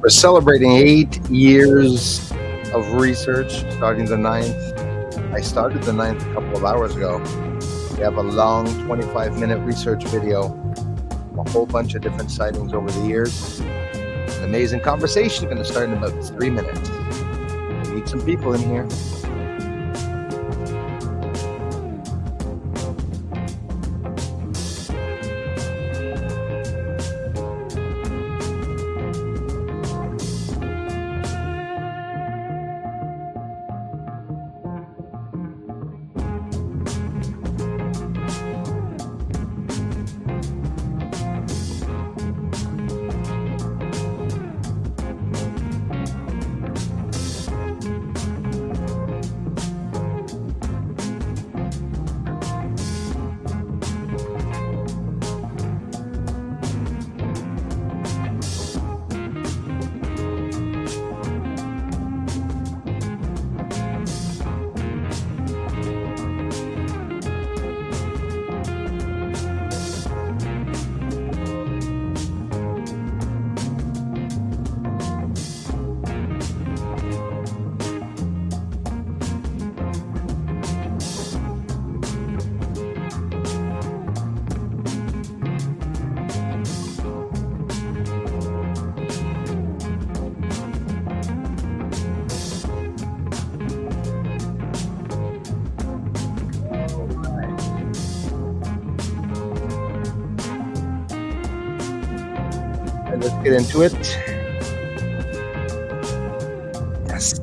We're celebrating 8 years of research, starting the 9th. I started the 9th a couple of hours ago. We have a long 25-minute research video, a whole bunch of different sightings over the years. An amazing conversation going to start in about 3 minutes. We need some people in here. Let's get into it. Yes.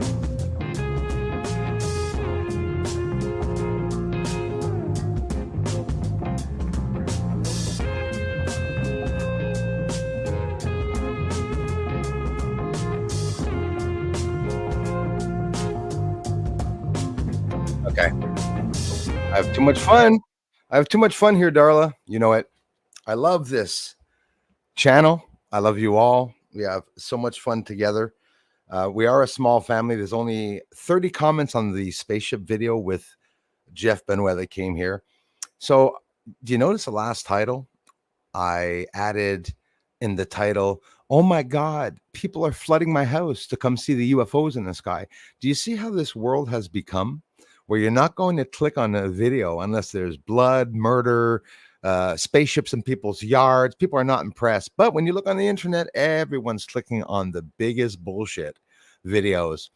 Okay. I have too much fun. I have too much fun here, Darla. You know it. I love this channel. I love you all. We have so much fun together. We are a small family. There's only 30 comments on the spaceship video with Jeff Benoit that came here. So do you notice the last title? I added in the title, oh my God, people are flooding my house to come see the UFOs in the sky. Do you see how this world has become? Where you're not going to click on a video unless there's blood, murder, spaceships in people's yards. People are not impressed. But when you look on the internet, everyone's clicking on the biggest bullshit videos,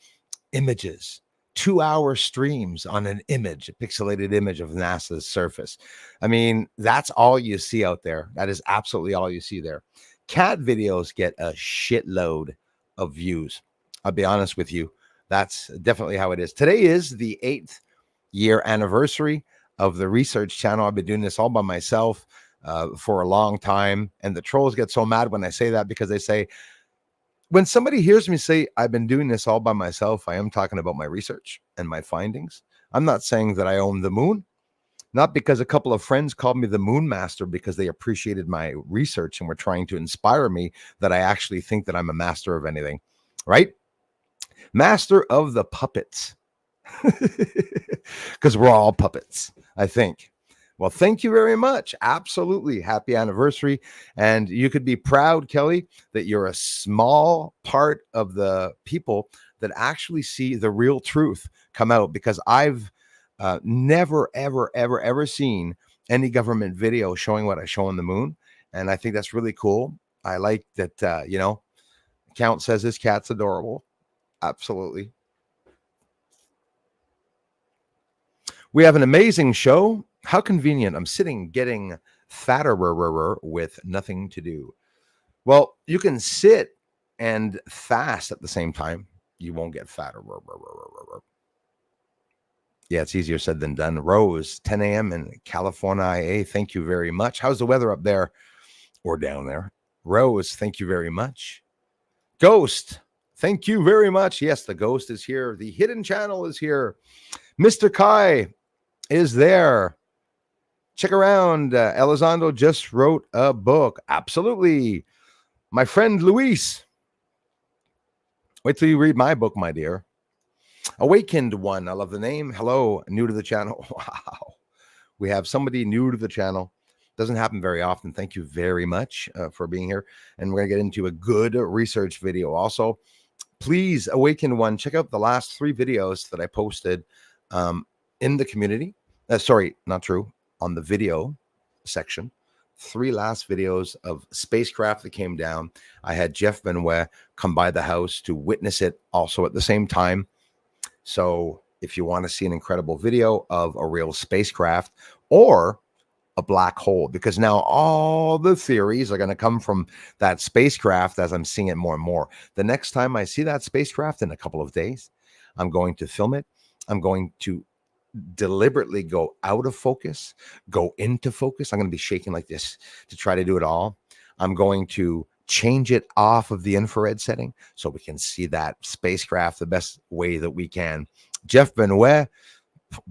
images, 2-hour streams on an image, a pixelated image of NASA's surface. I mean, that's all you see out there. That is absolutely all you see there. Cat videos get a shitload of views. I'll be honest with you. That's definitely how it is. Today is the 8th year anniversary of the research channel. I've been doing this all by myself for a long time. And the trolls get so mad when I say that, because they say, when somebody hears me say I've been doing this all by myself, I am talking about my research and my findings. I'm not saying that I own the moon, not because a couple of friends called me the moon master because they appreciated my research and were trying to inspire me, that I actually think that I'm a master of anything, right? Master of the puppets. Because we're all puppets, I think. Well, thank you very much. Absolutely. Happy anniversary. And you could be proud, Kelly, that you're a small part of the people that actually see the real truth come out, because I've never, ever, ever, ever seen any government video showing what I show on the moon. And I think that's really cool. I like that, Count says his cat's adorable. Absolutely. We have an amazing show. How convenient. I'm sitting getting fatter with nothing to do. Well, you can sit and fast at the same time. You won't get fatter. Yeah, it's easier said than done. Rose, 10 a.m. in California, IA. Thank you very much. How's the weather up there or down there? Rose, thank you very much. Ghost, thank you very much. Yes, the ghost is here. The hidden channel is here. Mr. Kai is there. Check around. Elizondo just wrote a book. Absolutely. My friend Luis. Wait till you read my book, my dear. Awakened One. I love the name. Hello. New to the channel. Wow. We have somebody new to the channel. Doesn't happen very often. Thank you very much for being here. And we're going to get into a good research video. Also, please, Awaken One, check out the last 3 videos that I posted in the community. Sorry, not true. On the video section. 3 last videos of spacecraft that came down. I had Jeff Benoit come by the house to witness it also at the same time. So if you want to see an incredible video of a real spacecraft or a black hole, because now all the theories are going to come from that spacecraft as I'm seeing it more and more. The next time I see that spacecraft in a couple of days, I'm going to film it. I'm going to deliberately go out of focus, go into focus. I'm going to be shaking like this to try to do it all. I'm going to change it off of the infrared setting so we can see that spacecraft the best way that we can. Jeff Benoit,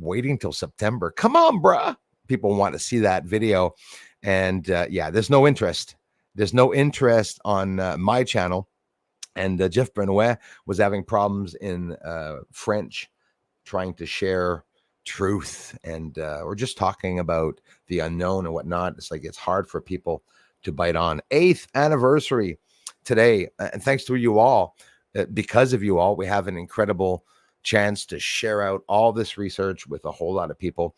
waiting till September. Come on, bruh. People want to see that video. And yeah, there's no interest. There's no interest on my channel. And Jeff Benoit was having problems in French trying to share truth, and we're just talking about the unknown and whatnot. It's like it's hard for people to bite on. 8th anniversary today, and thanks to you all, because of you all, we have an incredible chance to share out all this research with a whole lot of people.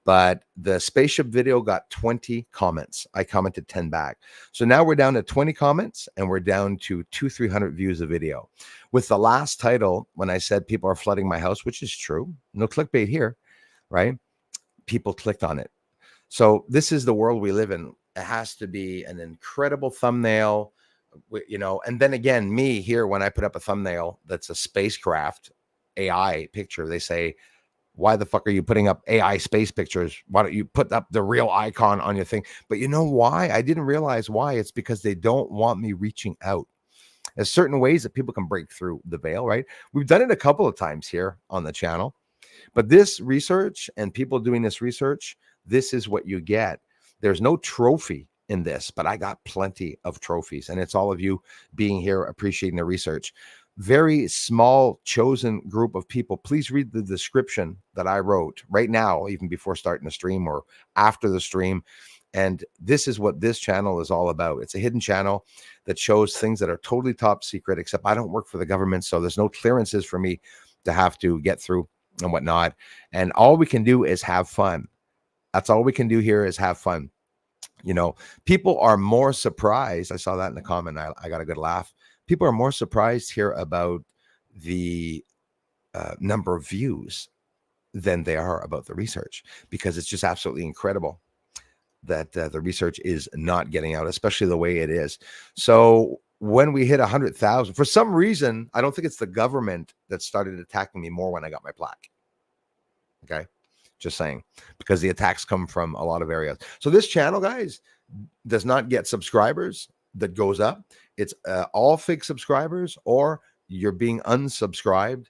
But the spaceship video got 20 comments. I commented 10 back. So now we're down to 20 comments and we're down to 200-300 views of video. With the last title, when I said people are flooding my house, which is true, no clickbait here, right? People clicked on it. So this is the world we live in. It has to be an incredible thumbnail, you know, and then again, me here, when I put up a thumbnail that's a spacecraft AI picture, they say, why the fuck are you putting up AI space pictures? Why don't you put up the real icon on your thing? But you know why? I didn't realize why. It's because they don't want me reaching out. There's certain ways that people can break through the veil, right? We've done it a couple of times here on the channel. But this research and people doing this research, this is what you get. There's no trophy in this, but I got plenty of trophies. And it's all of you being here, appreciating the research. Very small chosen group of people. Please read the description that I wrote right now, even before starting the stream or after the stream. And this is what this channel is all about. It's a hidden channel that shows things that are totally top secret, except I don't work for the government. So there's no clearances for me to have to get through and whatnot. And all we can do is have fun. That's all we can do here is have fun. You know, people are more surprised. I saw that in the comment. I got a good laugh. People are more surprised here about the number of views than they are about the research, because it's just absolutely incredible that the research is not getting out, especially the way it is. So when we hit 100,000, for some reason, I don't think it's the government that started attacking me more when I got my plaque. Okay. Just saying, because the attacks come from a lot of areas. So this channel, guys, does not get subscribers that goes up. It's all fake subscribers, or you're being unsubscribed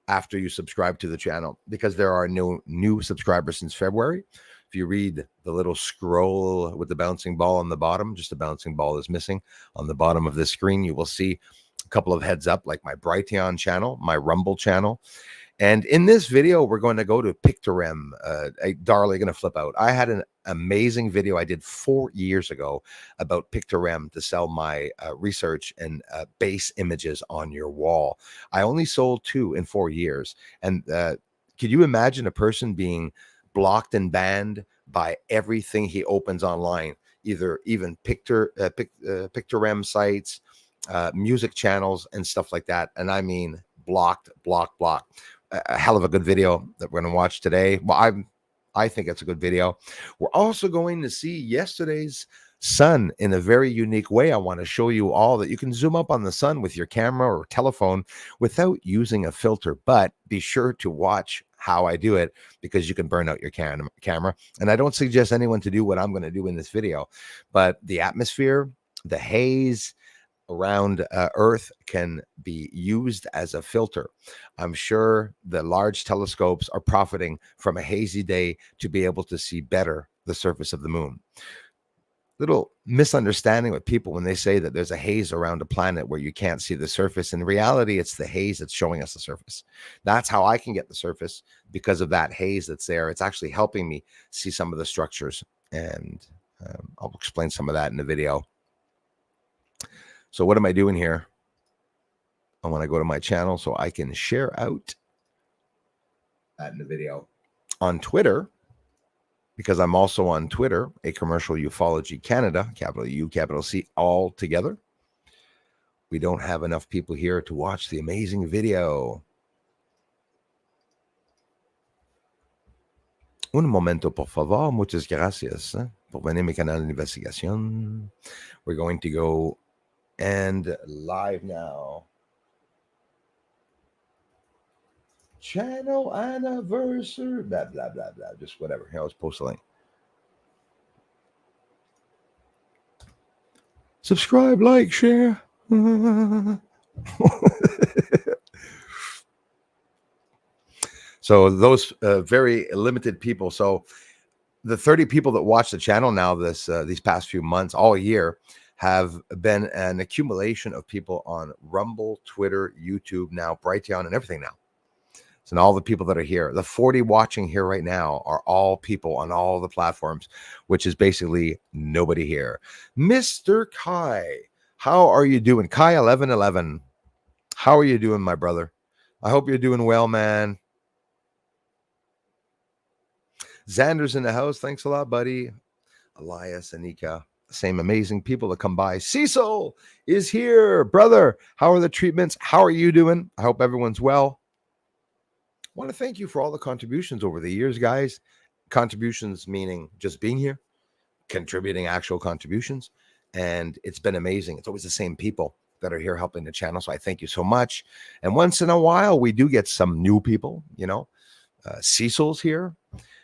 after you subscribe to the channel, because there are no new subscribers since February. If you read the little scroll with the bouncing ball on the bottom, just a bouncing ball is missing on the bottom of this screen, you will see a couple of heads up, like my Brighteon channel, my Rumble channel. And in this video, we're going to go to Pictorem. Darla, going to flip out. I had an amazing video I did 4 years ago about Pictorem to sell my research and base images on your wall. I only sold 2 in 4 years. And could you imagine a person being blocked and banned by everything he opens online, either even Pictorem sites, music channels, and stuff like that? And I mean blocked. A hell of a good video that we're going to watch today. Well, I think it's a good video. We're also going to see yesterday's sun in a very unique way. I want to show you all that you can zoom up on the sun with your camera or telephone without using a filter, but be sure to watch how I do it, because you can burn out your camera. And I don't suggest anyone to do what I'm going to do in this video, but the atmosphere, the haze around Earth can be used as a filter. I'm sure the large telescopes are profiting from a hazy day to be able to see better the surface of the moon. Little misunderstanding with people when they say that there's a haze around a planet where you can't see the surface. In reality, it's the haze that's showing us the surface. That's how I can get the surface, because of that haze that's there. It's actually helping me see some of the structures. And I'll explain some of that in the video. So what am I doing here? I want to go to my channel so I can share out that in the video. On Twitter, because I'm also on Twitter, a commercial ufology Canada, capital U, capital C, all together. We don't have enough people here to watch the amazing video. Un momento, por favor. Muchas gracias por venir a mi canal de investigación. We're going to go and live now. Channel anniversary, blah, blah, blah, blah. Just whatever. Here, let's post a link. Subscribe, like, share. So those very limited people. So the 30 people that watch the channel now these past few months, all year, have been an accumulation of people on Rumble, Twitter, YouTube, now Brighteon, and everything now. So all the people that are here, the 40 watching here right now are all people on all the platforms, which is basically nobody here. Mr. Kai, how are you doing? Kai 1111, how are you doing, my brother? I hope you're doing well, man. Xander's in the house. Thanks a lot, buddy. Elias, Anika, same amazing people that come by. Cecil is here, brother. How are the treatments? How are you doing? I hope everyone's well. I want to thank you for all the contributions over the years, guys. Contributions meaning just being here, contributing actual contributions. And it's been amazing. It's always the same people that are here helping the channel. So I thank you so much. And once in a while, we do get some new people, you know. Cecil's here.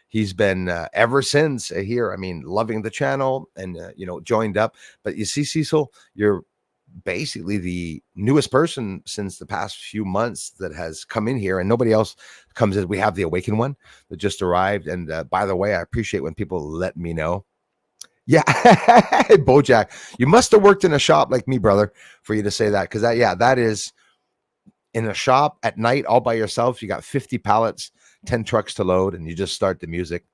He's been ever since here. I mean, loving the channel and, joined up. But you see, Cecil, you're basically the newest person since the past few months that has come in here, and nobody else comes in. We have the Awakened one that just arrived. And by the way, I appreciate when people let me know. Yeah. Bojack, you must have worked in a shop like me, brother, for you to say that. Because that is in a shop at night all by yourself. You got 50 pallets, 10 trucks to load, and you just start the music.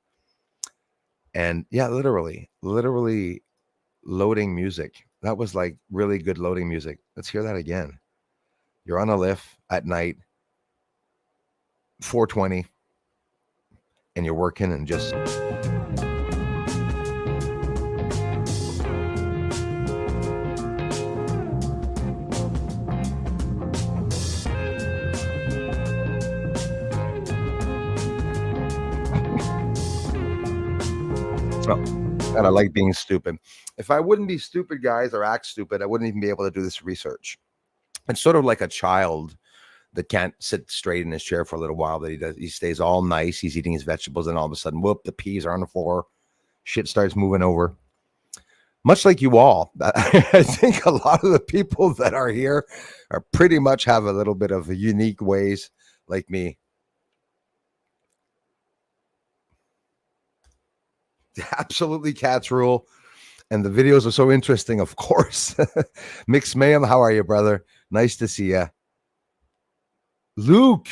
And yeah, literally loading music. That was like really good loading music. Let's hear that again. You're on a lift at night, 420, and you're working and just... And I like being stupid. If I wouldn't be stupid, guys, or act stupid, I wouldn't even be able to do this research. It's sort of like a child that can't sit straight in his chair for a little while. He stays all nice. He's eating his vegetables, and all of a sudden, whoop, the peas are on the floor. Shit starts moving over. Much like you all, I think a lot of the people that are here are pretty much have a little bit of unique ways, like me. Absolutely, cats rule. And the videos are so interesting, of course. Mixed Mayhem, how are you, brother? Nice to see you. Luke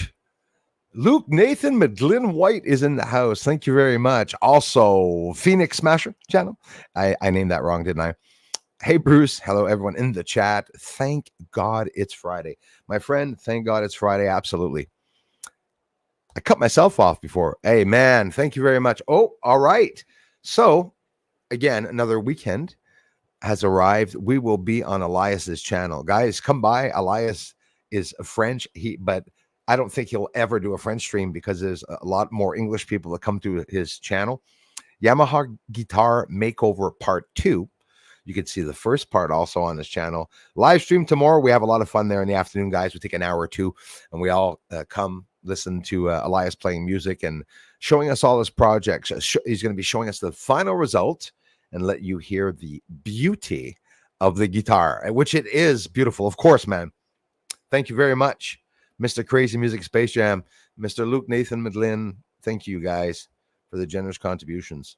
Nathan McGlynn White is in the house. Thank you very much. Also, Phoenix Smasher channel. I named that wrong, didn't I? Hey, Bruce. Hello, everyone in the chat. Thank God it's Friday. My friend, thank God it's Friday. Absolutely. I cut myself off before. Hey, man, thank you very much. Oh, all right. So, again, another weekend has arrived. We will be on Elias's channel. Guys, come by. Elias is French, but I don't think he'll ever do a French stream because there's a lot more English people that come to his channel. Yamaha Guitar Makeover Part 2. You can see the first part also on this channel. Live stream tomorrow. We have a lot of fun there in the afternoon, guys. We take an hour or two, and we all come listen to Elias playing music and showing us all his projects. He's going to be showing us the final result and let you hear the beauty of the guitar, which it is beautiful. Of course, man. Thank you very much, Mr. Crazy Music Space Jam, Mr. Luke Nathan Medlin. Thank you, guys, for the generous contributions.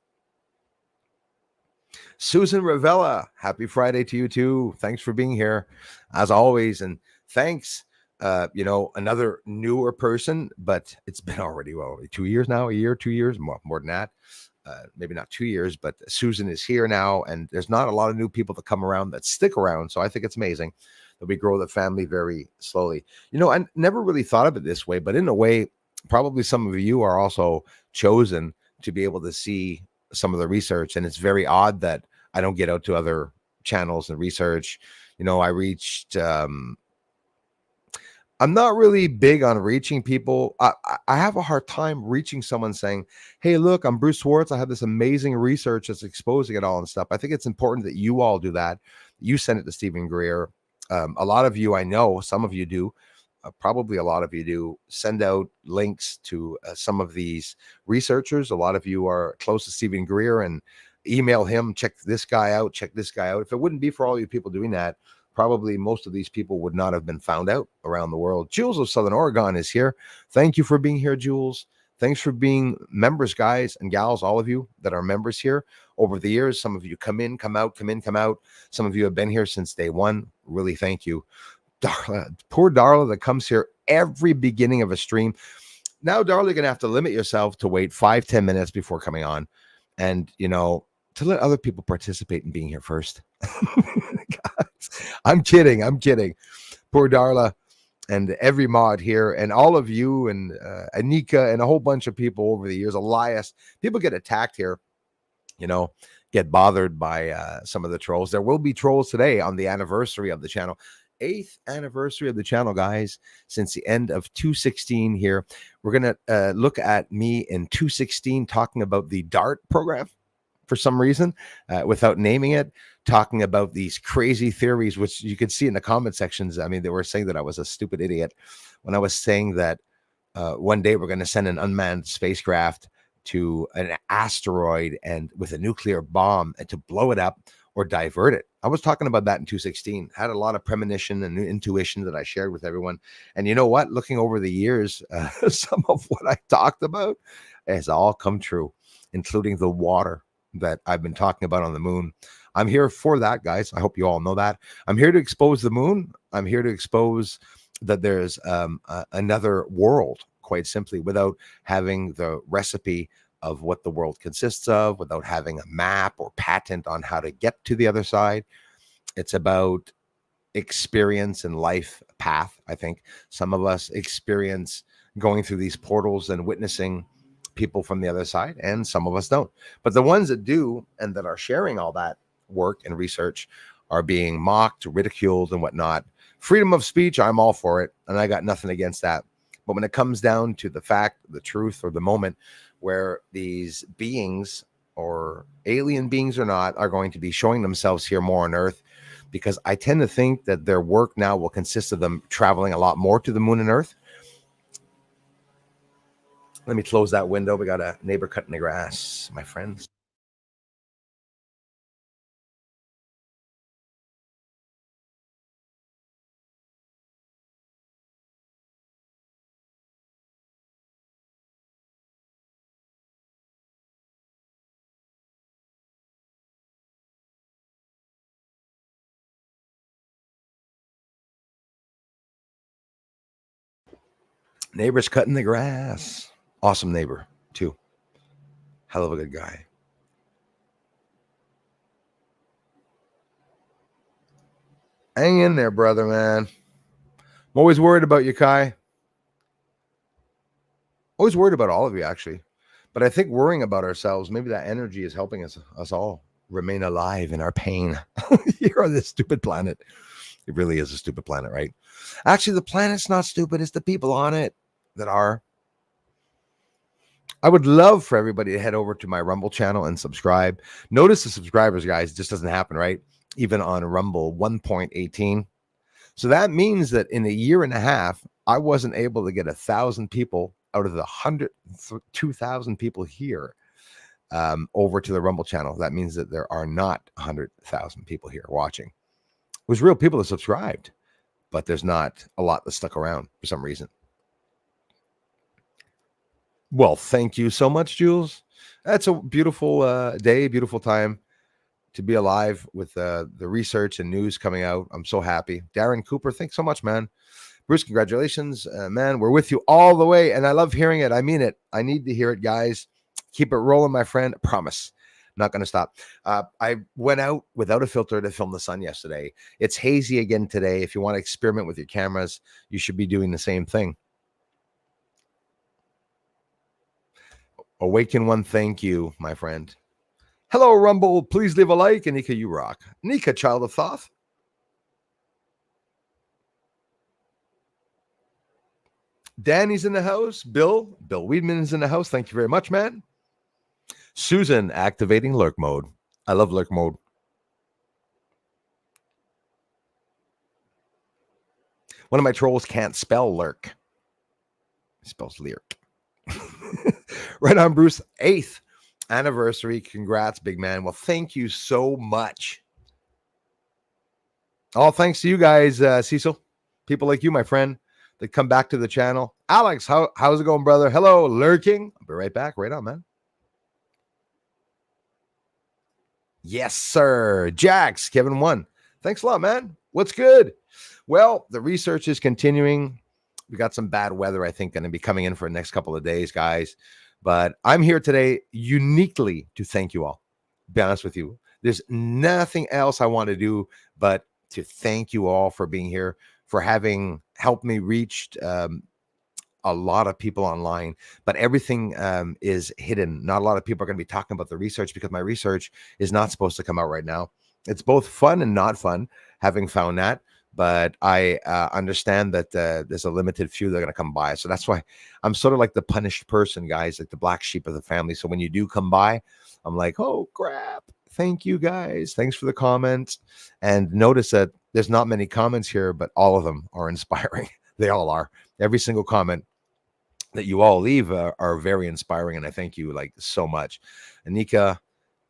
Susan Ravella, happy Friday to you too. Thanks for being here, as always. And thanks, another newer person, but it's been already, 2 years now, a year, 2 years, more than that. maybe not 2 years, but Susan is here now, and there's not a lot of new people that come around that stick around. So I think it's amazing that we grow the family very slowly. I never really thought of it this way, but in a way, probably some of you are also chosen to be able to see some of the research. And it's very odd that I don't get out to other channels and research. I reached I'm not really big on reaching people. I have a hard time reaching someone saying, "Hey, look, I'm Bruce Swartz. I have this amazing research that's exposing it all and stuff." I think it's important that you all do that. You send it to Stephen Greer. A lot of you, I know, some of you do, probably a lot of you do, send out links to some of these researchers. A lot of you are close to Stephen Greer and email him, check this guy out, check this guy out. If it wouldn't be for all you people doing that, probably most of these people would not have been found out around the world. Jules of Southern Oregon is here. Thank you for being here, Jules. Thanks for being members, guys and gals, all of you that are members here over the years. Some of you come in, come out, come in, come out. Some of you have been here since day one. Really, thank you. Darla, poor Darla that comes here every beginning of a stream. Now, Darla, you're going to have to limit yourself to wait 5-10 minutes before coming on. And, to let other people participate in being here first. I'm kidding. Poor Darla and every mod here and all of you and Anika and a whole bunch of people over the years. Elias, people get attacked here, get bothered by some of the trolls. There will be trolls today on the anniversary of the channel. 8th anniversary of the channel, guys, since the end of 216 here. We're going to look at me in 216 talking about the DART program for some reason, without naming it, talking about these crazy theories, which you could see in the comment sections. I mean, they were saying that I was a stupid idiot when I was saying that one day we're going to send an unmanned spacecraft to an asteroid and with a nuclear bomb and to blow it up or divert it. I was talking about that in 216, had a lot of premonition and intuition that I shared with everyone. And you know what? Looking over the years, some of what I talked about has all come true, including the water that I've been talking about on the moon. I'm here for that, guys. I hope you all know that. I'm here to expose the moon. I'm here to expose that there's another world, quite simply, without having the recipe of what the world consists of, without having a map or patent on how to get to the other side. It's about experience and life path. I think some of us experience going through these portals and witnessing people from the other side, and some of us don't. But the ones that do and that are sharing all that work and research are being mocked, ridiculed, and whatnot. Freedom of speech, I'm all for it, and I got nothing against that. But when it comes down to the fact, the truth, or the moment where these beings, or alien beings or not, are going to be showing themselves here more on Earth, because I tend to think that their work now will consist of them traveling a lot more to the moon and Earth. Let me close that window. We got a neighbor cutting the grass, my friends. Neighbor's cutting the grass. Awesome neighbor, too. Hell of a good guy. Hang in there, brother, man. I'm always worried about you, Kai. Always worried about all of you, actually. But I think worrying about ourselves, maybe that energy is helping us all remain alive in our pain here on this stupid planet. It really is a stupid planet, right? Actually, the planet's not stupid. It's the people on it that are. I would love for everybody to head over to my Rumble channel and subscribe. Notice the subscribers, guys. It just doesn't happen, right? Even on Rumble 1.18. So that means that in a year and a half, I wasn't able to get 1,000 people out of the 2,000 people here over to the Rumble channel. That means that there are not 100,000 people here watching. It was real people that subscribed, but there's not a lot that stuck around for some reason. Well, thank you so much, Jules. That's a beautiful day, beautiful time to be alive with the research and news coming out. I'm so happy. Darren Cooper, thanks so much, man. Bruce, congratulations, man. We're with you all the way, and I love hearing it. I mean it. I need to hear it, guys. Keep it rolling, my friend. I promise. I'm not going to stop. I went out without a filter to film the sun yesterday. It's hazy again today. If you want to experiment with your cameras, you should be doing the same thing. Awaken One, thank you, my friend. Hello, Rumble. Please leave a like. Anika, you rock. Nika, child of Thoth. Danny's in the house. Bill Weedman is in the house. Thank you very much, man. Susan, activating lurk mode. I love lurk mode. One of my trolls can't spell lurk. He spells lurk. Right on, Bruce. 8th anniversary. Congrats, big man. Well, thank you so much. All thanks to you guys, Cecil. People like you, my friend, that come back to the channel. Alex, how's it going, brother? Hello, lurking. I'll be right back. Right on, man. Yes, sir. Jax, Kevin 1. Thanks a lot, man. What's good? Well, the research is continuing. We got some bad weather, I think, going to be coming in for the next couple of days, guys. But I'm here today uniquely to thank you all. Be honest with you. There's nothing else I want to do but to thank you all for being here, for having helped me reach a lot of people online, but everything is hidden. Not a lot of people are going to be talking about the research because my research is not supposed to come out right now. It's both fun and not fun, having found that. But I understand that there's a limited few that are going to come by. So that's why I'm sort of like the punished person, guys, like the black sheep of the family. So when you do come by, I'm like, oh, crap. Thank you, guys. Thanks for the comments. And notice that there's not many comments here, but all of them are inspiring. They all are. Every single comment that you all leave are very inspiring. And I thank you like so much. Anika,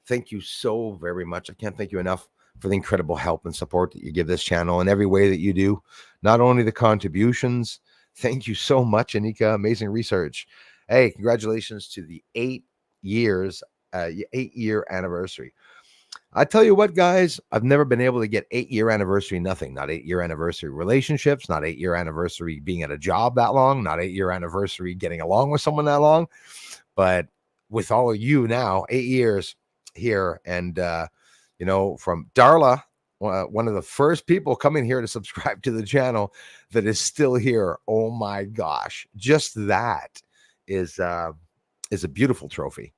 thank you so very much. I can't thank you enough for the incredible help and support that you give this channel in every way that you do. Not only the contributions. Thank you so much, Anika. Amazing research. Hey, congratulations to the 8-year anniversary. I tell you what, guys, I've never been able to get 8-year anniversary, nothing, not 8-year anniversary relationships, not 8-year anniversary being at a job that long, not 8-year anniversary getting along with someone that long. But with all of you now, 8 years here. And, from Darla, one of the first people coming here to subscribe to the channel that is still here. Oh my gosh. Just that is a beautiful trophy.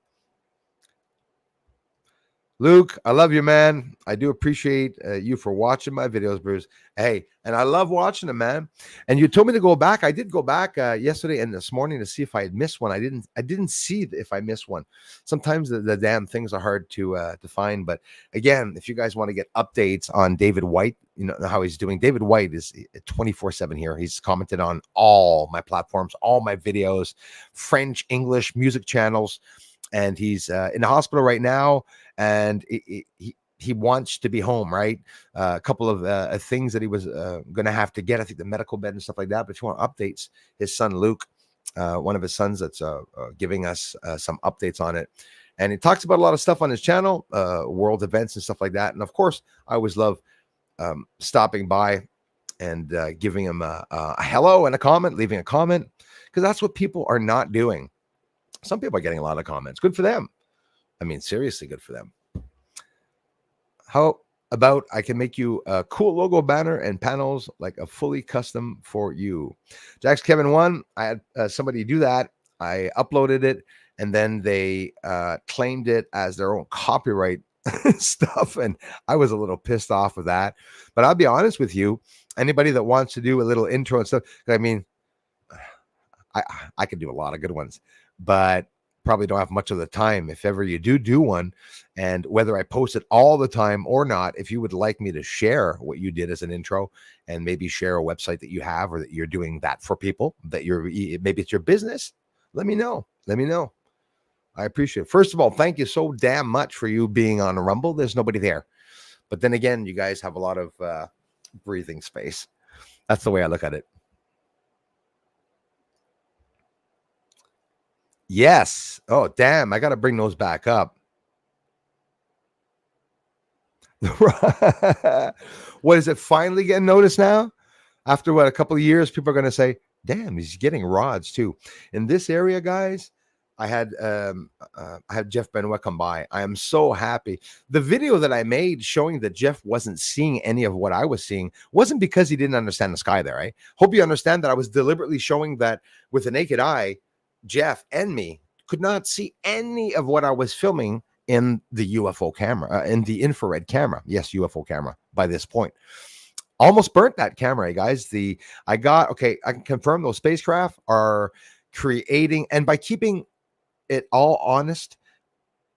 Luke, I love you, man. I do appreciate you for watching my videos, Bruce. Hey, and I love watching them, man. And you told me to go back. I did go back yesterday and this morning to see if I had missed one. I didn't see if I missed one. Sometimes the damn things are hard to find. But again, if you guys want to get updates on David White, you know how he's doing. David White is 24/7 here. He's commented on all my platforms, all my videos, French, English, music channels. And he's in the hospital right now, and he wants to be home, right? A couple of things that he was going to have to get, I think the medical bed and stuff like that. But if you want updates, his son Luke, one of his sons that's giving us some updates on it. And he talks about a lot of stuff on his channel, world events and stuff like that. And of course, I always love stopping by and giving him a hello and a comment, leaving a comment, because that's what people are not doing. Some people are getting a lot of comments. Good for them. I mean, seriously, good for them. How about I can make you a cool logo banner and panels, like a fully custom for you? Jax Kevin 1, I had somebody do that. I uploaded it, and then they claimed it as their own copyright stuff. And I was a little pissed off with that. But I'll be honest with you, anybody that wants to do a little intro and stuff, I mean, I could do a lot of good ones, but probably don't have much of the time. If ever you do one, and whether I post it all the time or not, if you would like me to share what you did as an intro and maybe share a website that you have or that you're doing that for people, that maybe it's your business, let me know. I appreciate it. First of all, thank you so damn much for you being on Rumble. There's nobody there. But then again, you guys have a lot of breathing space. That's the way I look at it. Yes. Oh, damn. I got to bring those back up. What is it finally getting noticed now? After what, a couple of years, people are going to say, damn, he's getting rods too. In this area, guys, I had Jeff Benoit come by. I am so happy. The video that I made showing that Jeff wasn't seeing any of what I was seeing wasn't because he didn't understand the sky there. I hope you understand that I was deliberately showing that with the naked eye, Jeff and me could not see any of what I was filming in the UFO camera, in the infrared camera. Yes, UFO camera by this point. Almost burnt that camera, guys. I can confirm those spacecraft are creating, and by keeping it all honest,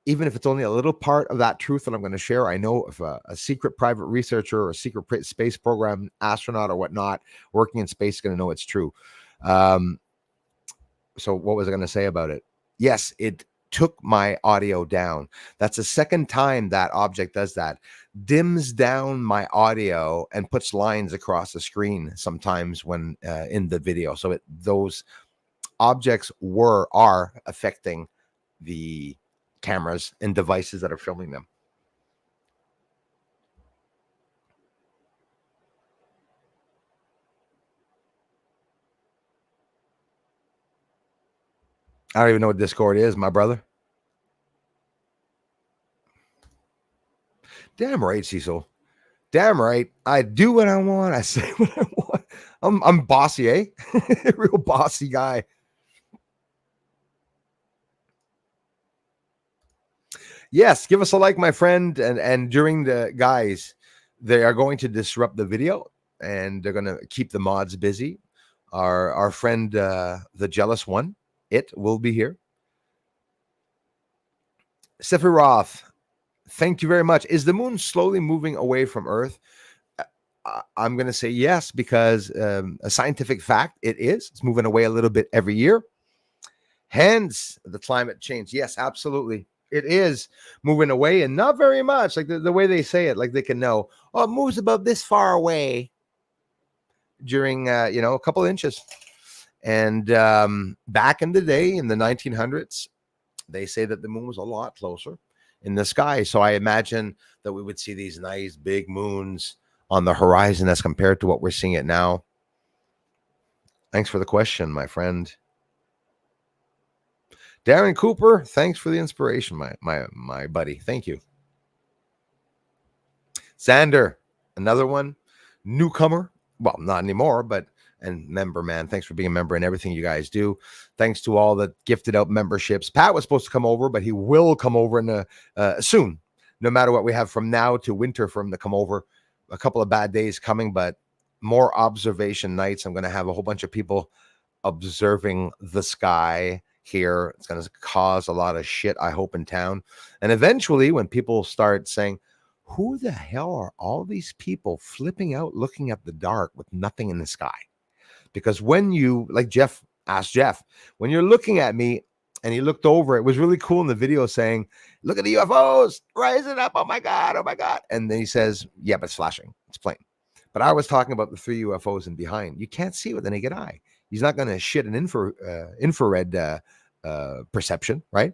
even if it's only a little part of that truth that I'm going to share. I know if a secret private researcher or a secret space program astronaut or whatnot working in space is going to know it's true. So what was I going to say about it? Yes, it took my audio down. That's the second time that object does that. Dims down my audio and puts lines across the screen sometimes when in the video. So those objects are affecting the cameras and devices that are filming them. I don't even know what Discord is, my brother. Damn right, Cecil. Damn right. I do what I want. I say what I want. I'm bossy, eh? Real bossy guy. Yes, give us a like, my friend. And during the guys, they are going to disrupt the video and they're going to keep the mods busy. Our friend, the jealous one, it will be here. Steffi Roth, thank you very much. Is the moon slowly moving away from Earth? I'm going to say yes, because a scientific fact, it is. It's moving away a little bit every year. Hence the climate change. Yes, absolutely. It is moving away, and not very much. Like the way they say it, like they can know, oh, it moves about this far away during, a couple inches. And back in the day, in the 1900s, they say that the moon was a lot closer in the sky. So I imagine that we would see these nice big moons on the horizon as compared to what we're seeing it now. Thanks for the question, my friend. Darren Cooper, thanks for the inspiration, my buddy. Thank you. Xander, another one, newcomer. Well, not anymore, but and member, man. Thanks for being a member and everything you guys do. Thanks to all the gifted out memberships. Pat was supposed to come over, but he will come over in soon. No matter what we have from now to winter for him to come over. A couple of bad days coming, but more observation nights. I'm going to have a whole bunch of people observing the sky here. It's going to cause a lot of shit, I hope, in town. And eventually, when people start saying, who the hell are all these people flipping out looking at the dark with nothing in the sky? Because when you, like Jeff asked Jeff, when you're looking at me and he looked over, it was really cool in the video saying, look at the UFOs rising up. Oh my God. Oh my God. And then he says, yeah, but it's flashing. It's plain. But I was talking about the 3 UFOs in behind. You can't see with the naked eye. He's not going to shit an infrared perception, right?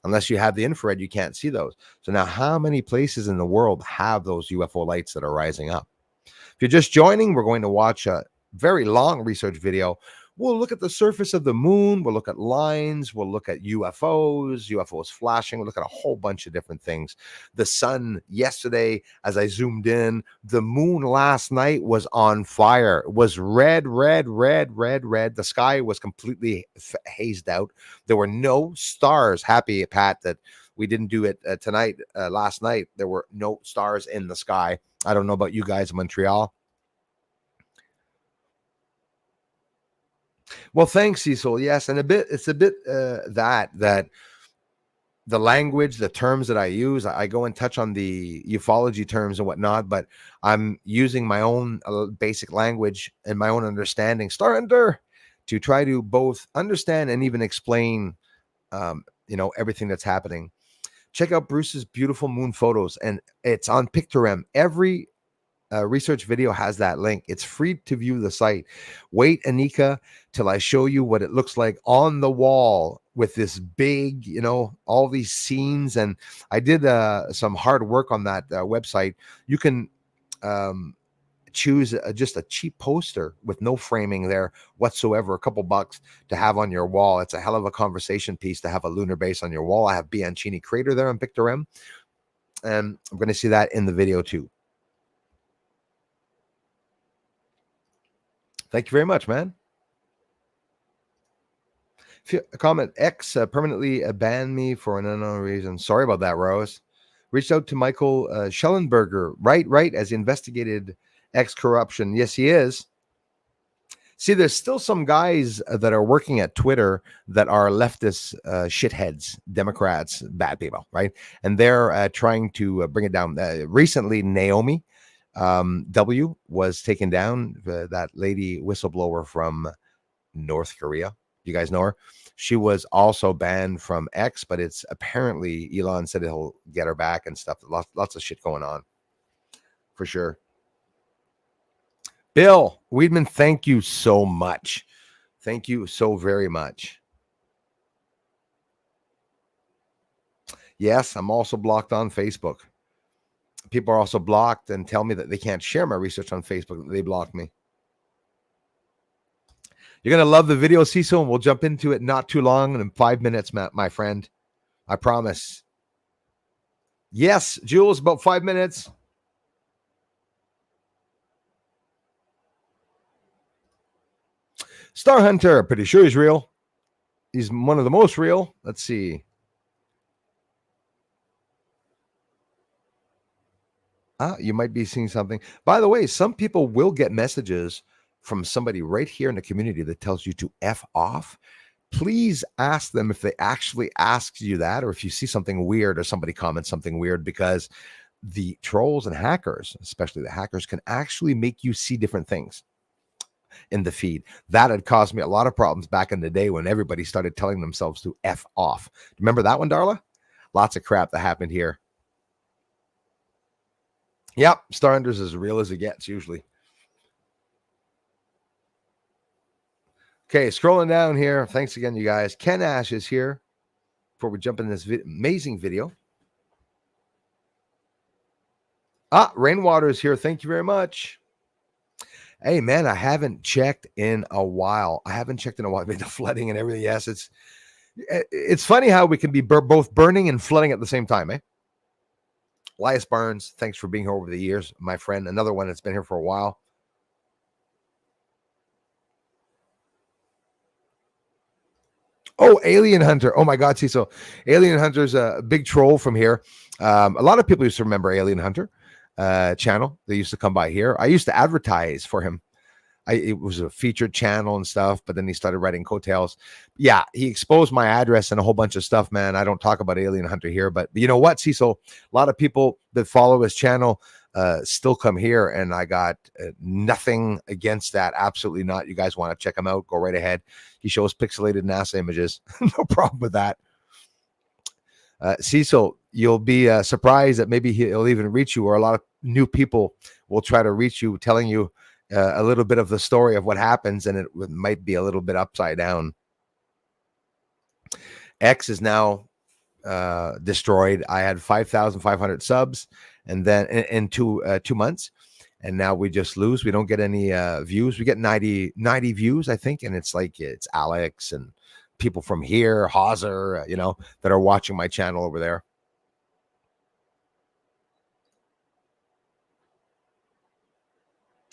Unless you have the infrared, you can't see those. So now how many places in the world have those UFO lights that are rising up? If you're just joining, we're going to watch a very long research video. We'll look at the surface of the moon. We'll look at lines. We'll look at UFOs flashing. We'll look at a whole bunch of different things. The sun yesterday, as I zoomed in, the moon last night was on fire. It was red, red, red, red, red. The sky was completely hazed out. There were no stars. Happy, Pat, that we didn't do it tonight. Last night, there were no stars in the sky. I don't know about you guys in Montreal. Well, thanks, Cecil. Yes, and it's a bit that the language, the terms that I use, I go and touch on the ufology terms and whatnot, but I'm using my own basic language and my own understanding, to try to both understand and even explain, everything that's happening. Check out Bruce's beautiful moon photos, and it's on Pictogram. Every research video has that link. It's free to view the site. Wait, Anika, till I show you what it looks like on the wall with this big, all these scenes. And I did some hard work on that website. You can, choose just a cheap poster with no framing there whatsoever, a couple bucks to have on your wall. It's a hell of a conversation piece to have a lunar base on your wall. I have Bianchini Crater there on Victor M, and I'm going to see that in the video too. Thank you very much, man. Comment X permanently banned me for an unknown reason. Sorry about that, Rose. Reached out to Michael Schellenberger. Right, as he investigated X corruption. Yes, he is. See, there's still some guys that are working at Twitter that are leftist shitheads, Democrats, bad people, right? And they're trying to bring it down. Recently, Naomi W was taken down. That lady whistleblower from North Korea. You guys know her? She was also banned from X, but it's apparently Elon said he'll get her back and stuff. Lots of shit going on for sure. Bill Weedman, thank you so much. Thank you so very much. Yes, I'm also blocked on Facebook. People are also blocked and tell me that they can't share my research on Facebook. They block me. You're going to love the video, Cecil, and we'll jump into it not too long, in 5 minutes, my friend. I promise. Yes, Jules, about 5 minutes. Star Hunter, pretty sure he's real. He's one of the most real. Let's see. You might be seeing something. By the way, some people will get messages from somebody right here in the community that tells you to F off. Please ask them if they actually ask you that, or if you see something weird or somebody comments something weird, because the trolls and hackers, especially the hackers, can actually make you see different things in the feed. That had caused me a lot of problems back in the day when everybody started telling themselves to F off. Remember that one, Darla? Lots of crap that happened here. Yep, Star Hunter's as real as it gets usually. Okay, scrolling down here. Thanks again, you guys. Ken Ash is here before we jump in this amazing video. Rainwater is here. Thank you very much. Hey, man, I haven't checked in a while. The flooding and everything. Yes, it's funny how we can be both burning and flooding at the same time, eh? Elias Barnes, thanks for being here over the years, my friend. Another one that's been here for a while. Oh, Alien Hunter. Oh, my God, Cecil. Alien Hunter's a big troll from here. A lot of people used to remember Alien Hunter channel. They used to come by here. I used to advertise for him. It was a featured channel and stuff, but then he started writing coattails. Yeah, he exposed my address and a whole bunch of stuff, man. I don't talk about Alien Hunter here, but you know what, Cecil? A lot of people that follow his channel still come here, and I got nothing against that. Absolutely not. You guys want to check him out, go right ahead. He shows pixelated NASA images. No problem with that. Cecil, you'll be surprised that maybe he'll even reach you, or a lot of new people will try to reach you telling you a little bit of the story of what happens, and it might be a little bit upside down. X is now destroyed. I had 5,500 subs, and then in 2 months, and now we just lose. We don't get any views. We get 90 views, I think, and it's Alex and people from here, Hauser, that are watching my channel over there.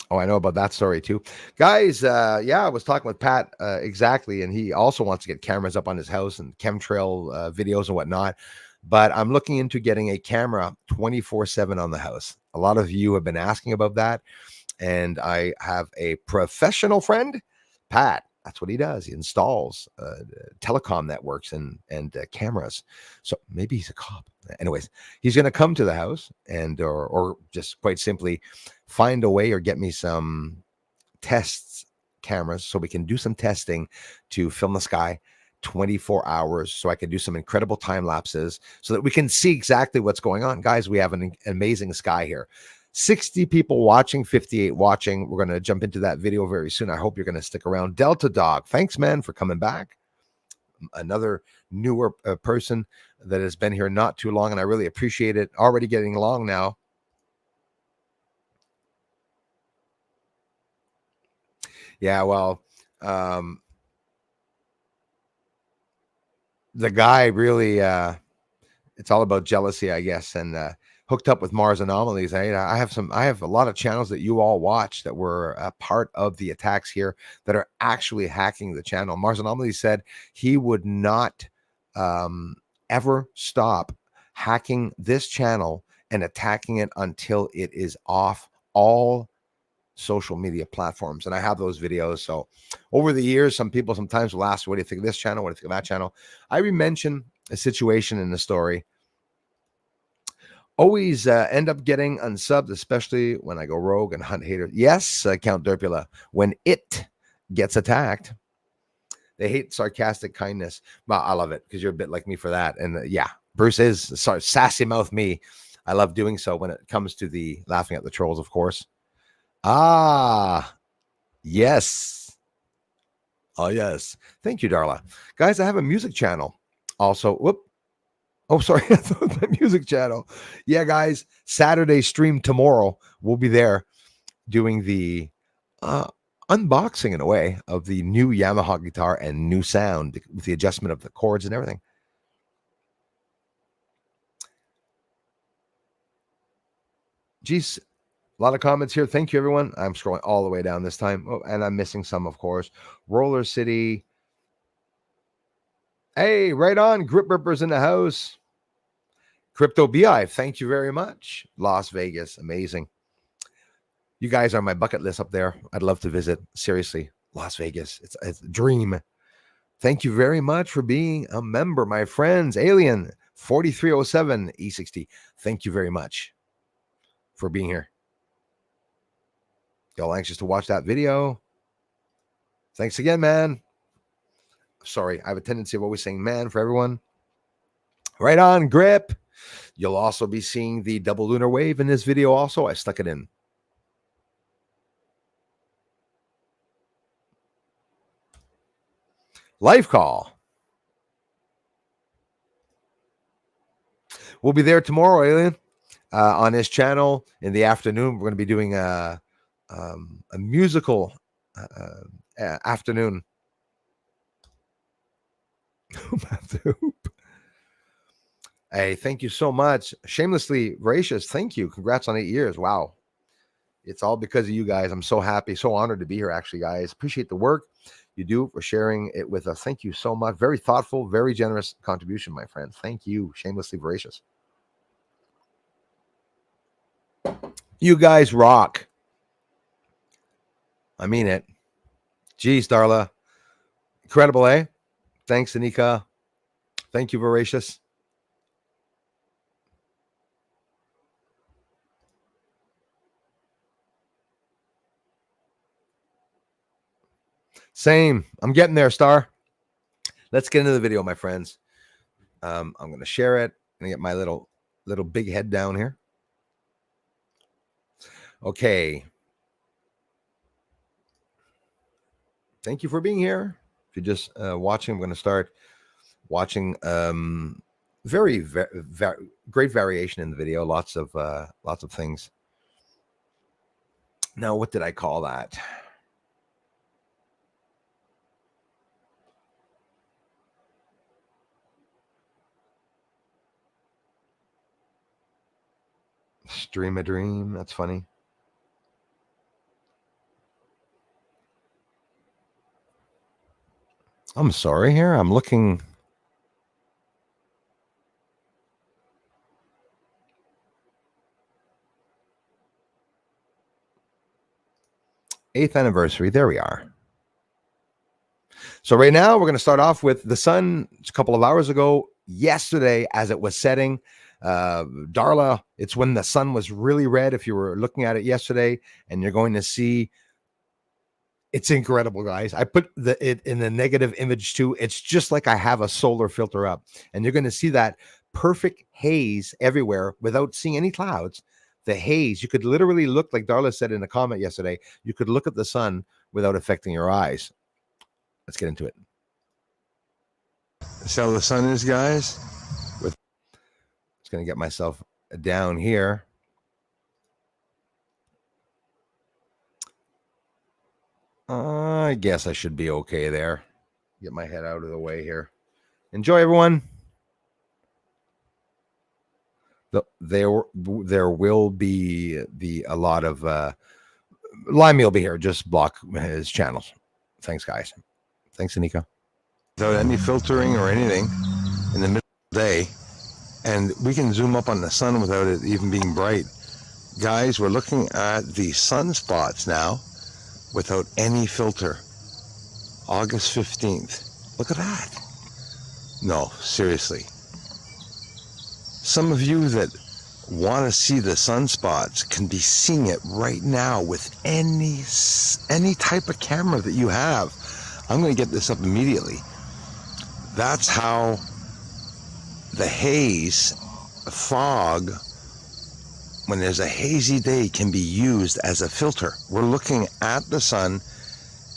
Oh, I know about that story too. Guys, I was talking with Pat exactly, and he also wants to get cameras up on his house and chemtrail videos and whatnot. But I'm looking into getting a camera 24/7 on the house. A lot of you have been asking about that, and I have a professional friend, Pat. That's what he does. He installs telecom networks and cameras. So maybe he's a cop. Anyways, he's going to come to the house and or just quite simply find a way or get me some tests cameras so we can do some testing to film the sky 24 hours, so I can do some incredible time lapses so that we can see exactly what's going on. Guys, we have an amazing sky here. 60 people watching, 58 watching. We're going to jump into that video very soon. I hope you're going to stick around. Delta Dog, thanks, man, for coming back. Another newer person that has been here not too long, and I really appreciate it. Already getting along now. Yeah, well, um, the guy really, it's all about jealousy, I guess, and hooked up with Mars Anomalies. I have a lot of channels that you all watch that were a part of the attacks here that are actually hacking the channel. Mars Anomalies said he would not um, ever stop hacking this channel and attacking it until it is off all social media platforms. And I have those videos. So over the years, some people sometimes will ask, what do you think of this channel? What do you think of that channel? I mention a situation in the story. Always end up getting unsubbed, especially when I go rogue and hunt haters. Yes, Count Derpula, when it gets attacked, they hate sarcastic kindness. But I love it because you're a bit like me for that. And yeah, Bruce is sorry, sassy mouth me. I love doing so when it comes to the laughing at the trolls, of course. Ah, yes. Oh, yes. Thank you, Darla. Guys, I have a music channel. Also, whoop. Oh, sorry. The music channel. Yeah, guys. Saturday stream tomorrow. We'll be there doing the uh, unboxing in a way of the new Yamaha guitar and new sound with the adjustment of the chords and everything. Geez, a lot of comments here. Thank you, everyone. I'm scrolling all the way down this time. Oh, and I'm missing some, of course. Roller City. Hey, right on. Grip Rippers in the house. Crypto BI, thank you very much. Las Vegas, amazing. You guys are my bucket list up there. I'd love to visit. Seriously, Las Vegas, it's a dream. Thank you very much for being a member, my friends. Alien 4307 E60. Thank you very much for being here. Y'all anxious to watch that video? Thanks again, man. Sorry, I have a tendency of always saying man for everyone. Right on, Grip. You'll also be seeing the double lunar wave in this video also. I stuck it in. Live call. We'll be there tomorrow, Alien, on his channel in the afternoon. We're going to be doing a musical afternoon. Hey, thank you so much. Shamelessly gracious. Thank you. Congrats on 8 years. Wow. It's all because of you guys. I'm so happy, so honored to be here, actually, guys. Appreciate the work you do for sharing it with us. Thank you so much. Very thoughtful, very generous contribution, my friend. Thank you. Shamelessly voracious. You guys rock. I mean it. Geez, Darla. Incredible, eh? Thanks, Anika. Thank you, voracious. Same. I'm getting there, Star. Let's get into the video, my friends. I'm going to share it and get my little big head down here. Okay. Thank you for being here. If you're just watching, I'm going to start watching. Very great variation in the video. Lots of things. Now, what did I call that? Stream a dream. That's funny. I'm sorry here. I'm looking. Eighth anniversary. There we are. So right now we're going to start off with the sun. A couple of hours ago, yesterday, as it was setting. Darla, it's when the sun was really red. If you were looking at it yesterday, and you're going to see, it's incredible, guys. I put it in the negative image too. It's just like I have a solar filter up, and you're going to see that perfect haze everywhere without seeing any clouds. The haze, you could literally look, like Darla said in a comment yesterday, you could look at the sun without affecting your eyes. Let's get into it. So the sun is, guys. Just going to get myself down here. I guess I should be okay there. Get my head out of the way here. Enjoy, everyone. There will be a lot of Limey will be here. Just block his channels. Thanks, guys. Thanks, Anika. Without any filtering or anything, in the middle of the day, and we can zoom up on the sun without it even being bright. Guys, we're looking at the sunspots now without any filter. August 15th. Look at that. No, seriously. Some of you that want to see the sunspots can be seeing it right now with any type of camera that you have. I'm going to get this up immediately. That's how the haze, fog, when there's a hazy day, can be used as a filter. We're looking at the sun,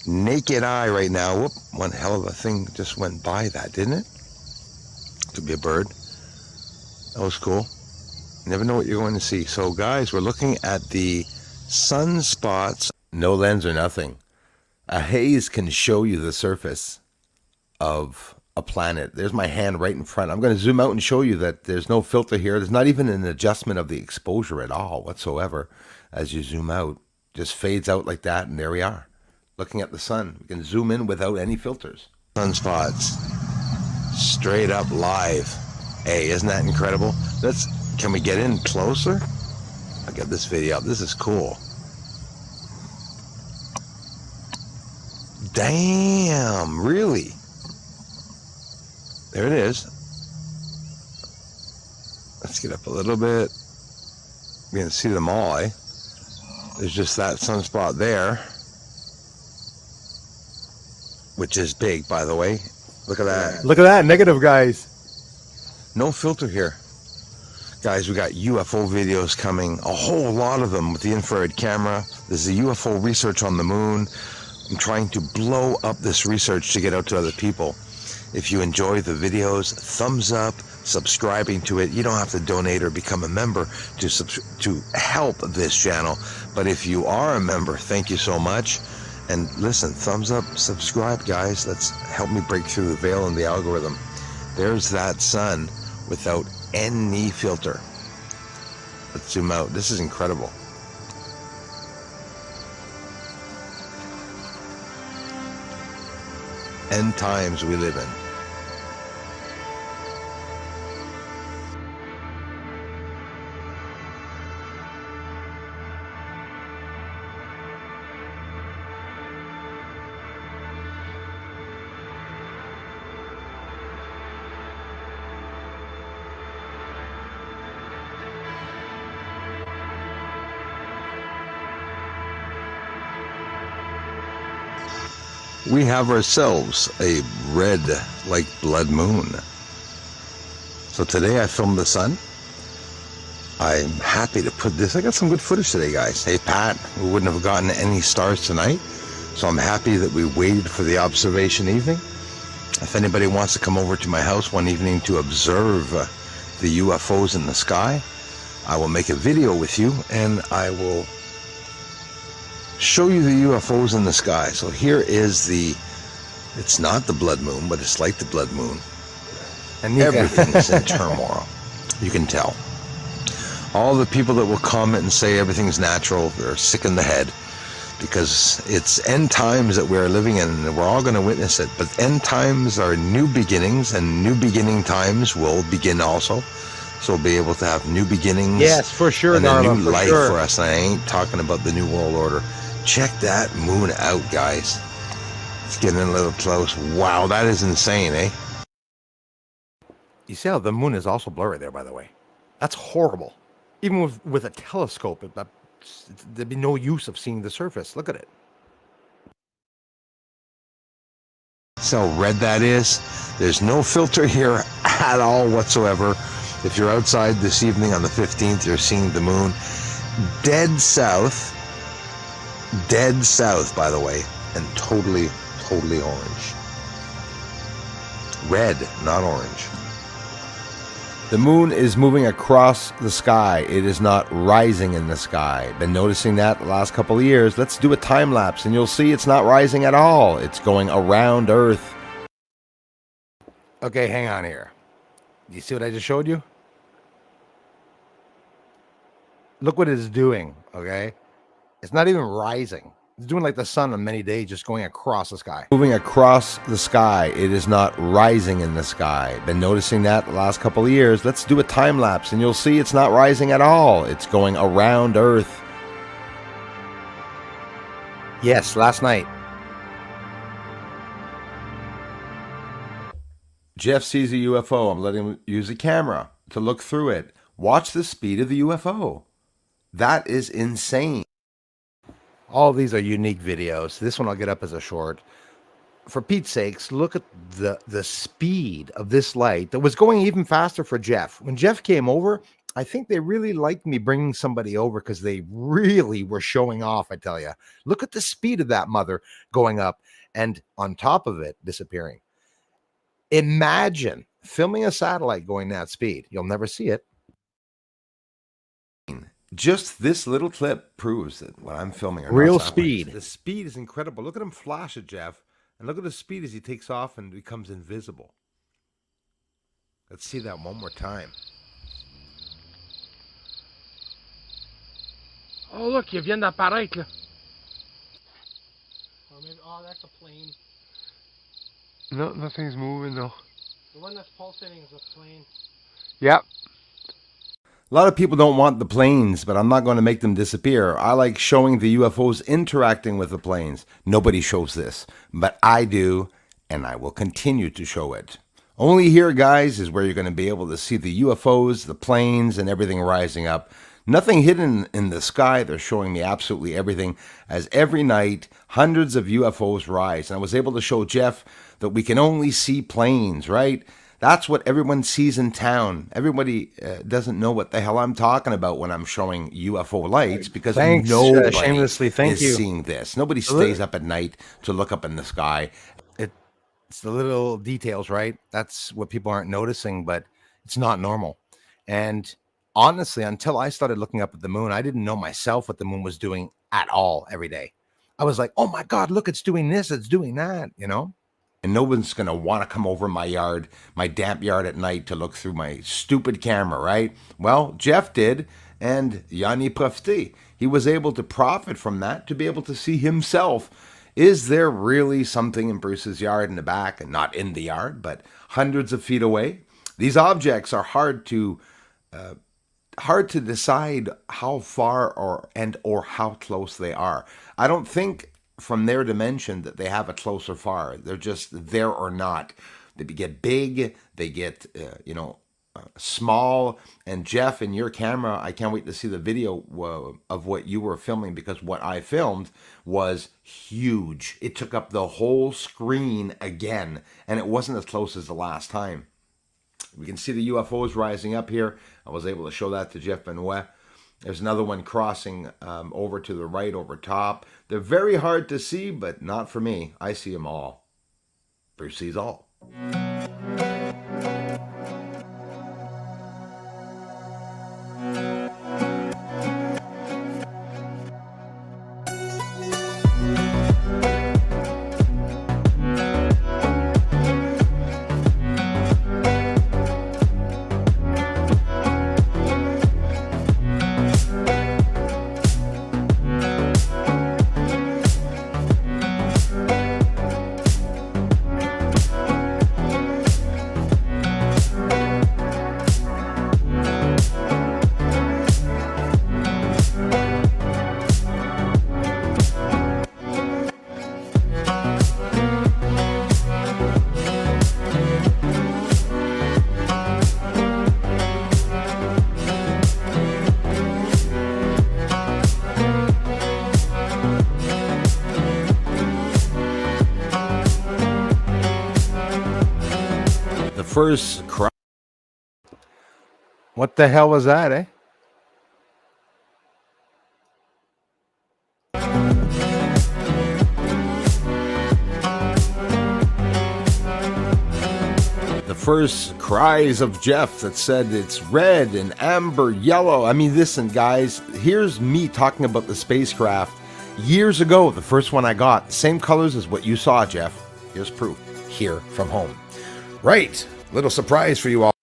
naked eye right now. Whoop, one hell of a thing just went by that, didn't it? Could be a bird. That was cool. You never know what you're going to see. So guys, we're looking at the sunspots. No lens or nothing. A haze can show you the surface of a planet. There's my hand right in front. I'm going to zoom out and show you that there's no filter here. There's not even an adjustment of the exposure at all whatsoever. As you zoom out, just fades out like that, and there we are. Looking at the sun. We can zoom in without any filters. Sunspots. Straight up live. Hey, isn't that incredible? Can we get in closer? I'll get this video up. This is cool. Damn, really? There it is. Let's get up a little bit. We can see them all, eh? There's just that sunspot there, which is big, by the way. Look at that. Look at that, negative, guys. No filter here. Guys, we got UFO videos coming, a whole lot of them with the infrared camera. There's a UFO research on the moon. I'm trying to blow up this research to get out to other people. If you enjoy the videos, thumbs up, subscribing to it. You don't have to donate or become a member to help this channel. But if you are a member, thank you so much. And listen, thumbs up, subscribe, guys. Let's help me break through the veil in the algorithm. There's that sun without any filter. Let's zoom out. This is incredible. End times we live in. We have ourselves a red like blood moon. So today I filmed the sun. I'm happy to put this. I got some good footage today, guys. Hey, Pat, we wouldn't have gotten any stars tonight. So I'm happy that we waited for the observation evening. If anybody wants to come over to my house one evening to observe the UFOs in the sky, I will make a video with you and I will show you the UFOs in the sky. So here is it's not the blood moon, but it's like the blood moon. And everything is in turmoil. You can tell. All the people that will comment and say everything's natural, they're sick in the head, because it's end times that we're living in, and we're all going to witness it. But end times are new beginnings, and new beginning times will begin also. So we'll be able to have new beginnings. Yes, for sure, and a new life for us. And I ain't talking about the New World Order. Check that moon out, guys. It's getting a little close. Wow, that is insane, eh? You see how the moon is also blurry there, by the way. That's horrible. Even with a telescope, there'd be no use of seeing the surface. Look at it. See how red that is? There's no filter here at all whatsoever. If you're outside this evening on the 15th, you're seeing the moon. Dead south, by the way, and totally orange. Red, not orange. The moon is moving across the sky. It is not rising in the sky. Been noticing that the last couple of years. Let's do a time lapse and you'll see it's not rising at all. It's going around Earth. Okay, hang on here. You see what I just showed you? Look what it's doing, okay? It's not even rising. It's doing like the sun on many days, just going across the sky. Moving across the sky. It is not rising in the sky. Been noticing that the last couple of years. Let's do a time lapse and you'll see it's not rising at all. It's going around Earth. Yes, last night. Jeff sees a UFO. I'm letting him use a camera to look through it. Watch the speed of the UFO. That is insane. All these are unique videos. This one I'll get up as a short. For Pete's sakes, look at the speed of this light that was going even faster for Jeff. When Jeff came over, I think they really liked me bringing somebody over because they really were showing off, I tell you. Look at the speed of that mother going up and on top of it, disappearing. Imagine filming a satellite going that speed. You'll never see it. Just this little clip proves that what I'm filming are real speed. The speed is incredible. Look at him flash at Jeff, and look at the speed as he takes off and becomes invisible. Let's see that one more time. Oh, look, il vient d'apparaître, là. Oh, that's a plane. No, nothing's moving though. The one that's pulsating is a plane. Yep. A lot of people don't want the planes, but I'm not going to make them disappear. I like showing the UFOs interacting with the planes. Nobody shows this, but I do, and I will continue to show it. Only here, guys, is where you're going to be able to see the UFOs, the planes, and everything rising up. Nothing hidden in the sky. They're showing me absolutely everything, as every night, hundreds of UFOs rise. And I was able to show Jeff that we can only see planes, right? That's what everyone sees in town. Everybody doesn't know what the hell I'm talking about when I'm showing UFO lights because nobody is seeing this. Nobody stays up at night to look up in the sky. It's the little details, right? That's what people aren't noticing, but it's not normal. And honestly, until I started looking up at the moon, I didn't know myself what the moon was doing at all every day. I was like, oh my God, look, it's doing this, it's doing that, you know? And no one's going to want to come over my yard, my damp yard at night to look through my stupid camera, right? Well, Jeff did, and Yanni profité. He was able to profit from that to be able to see himself. Is there really something in Bruce's yard in the back, and not in the yard, but hundreds of feet away? These objects are hard to decide how far or how close they are. I don't think from their dimension that they have a close or far. They're just there or not. They get big, they get small. And Jeff, in your camera, I can't wait to see the video of what you were filming, because what I filmed was huge. It took up the whole screen again, and it wasn't as close as the last time. We can see the UFOs rising up here. I was able to show that to Jeff Benoit. There's another one crossing over to the right over top. They're very hard to see, but not for me. I see them all. Bruce sees all. First cry. What the hell was that, eh? The first cries of Jeff that said it's red and amber, yellow. I mean, listen, guys, here's me talking about the spacecraft years ago. The first one I got, same colors as what you saw, Jeff. Here's proof here from home. Right, little surprise for you all.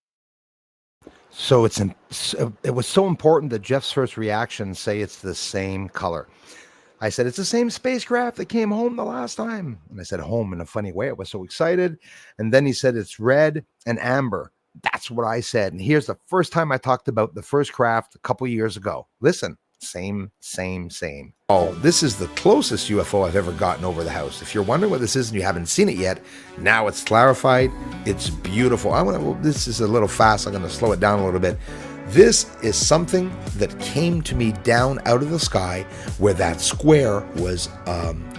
So it was so important that Jeff's first reaction say it's the same color. I said, it's the same spacecraft that came home the last time. And I said home in a funny way. I was so excited. And then he said it's red and amber. That's what I said. And here's the first time I talked about the first craft a couple years ago. Listen, same. Oh, this is the closest UFO I've ever gotten over the house. If you're wondering what this is and you haven't seen it yet, now it's clarified. It's beautiful. This is a little fast. I'm going to slow it down a little bit. This is something that came to me down out of the sky, where that square was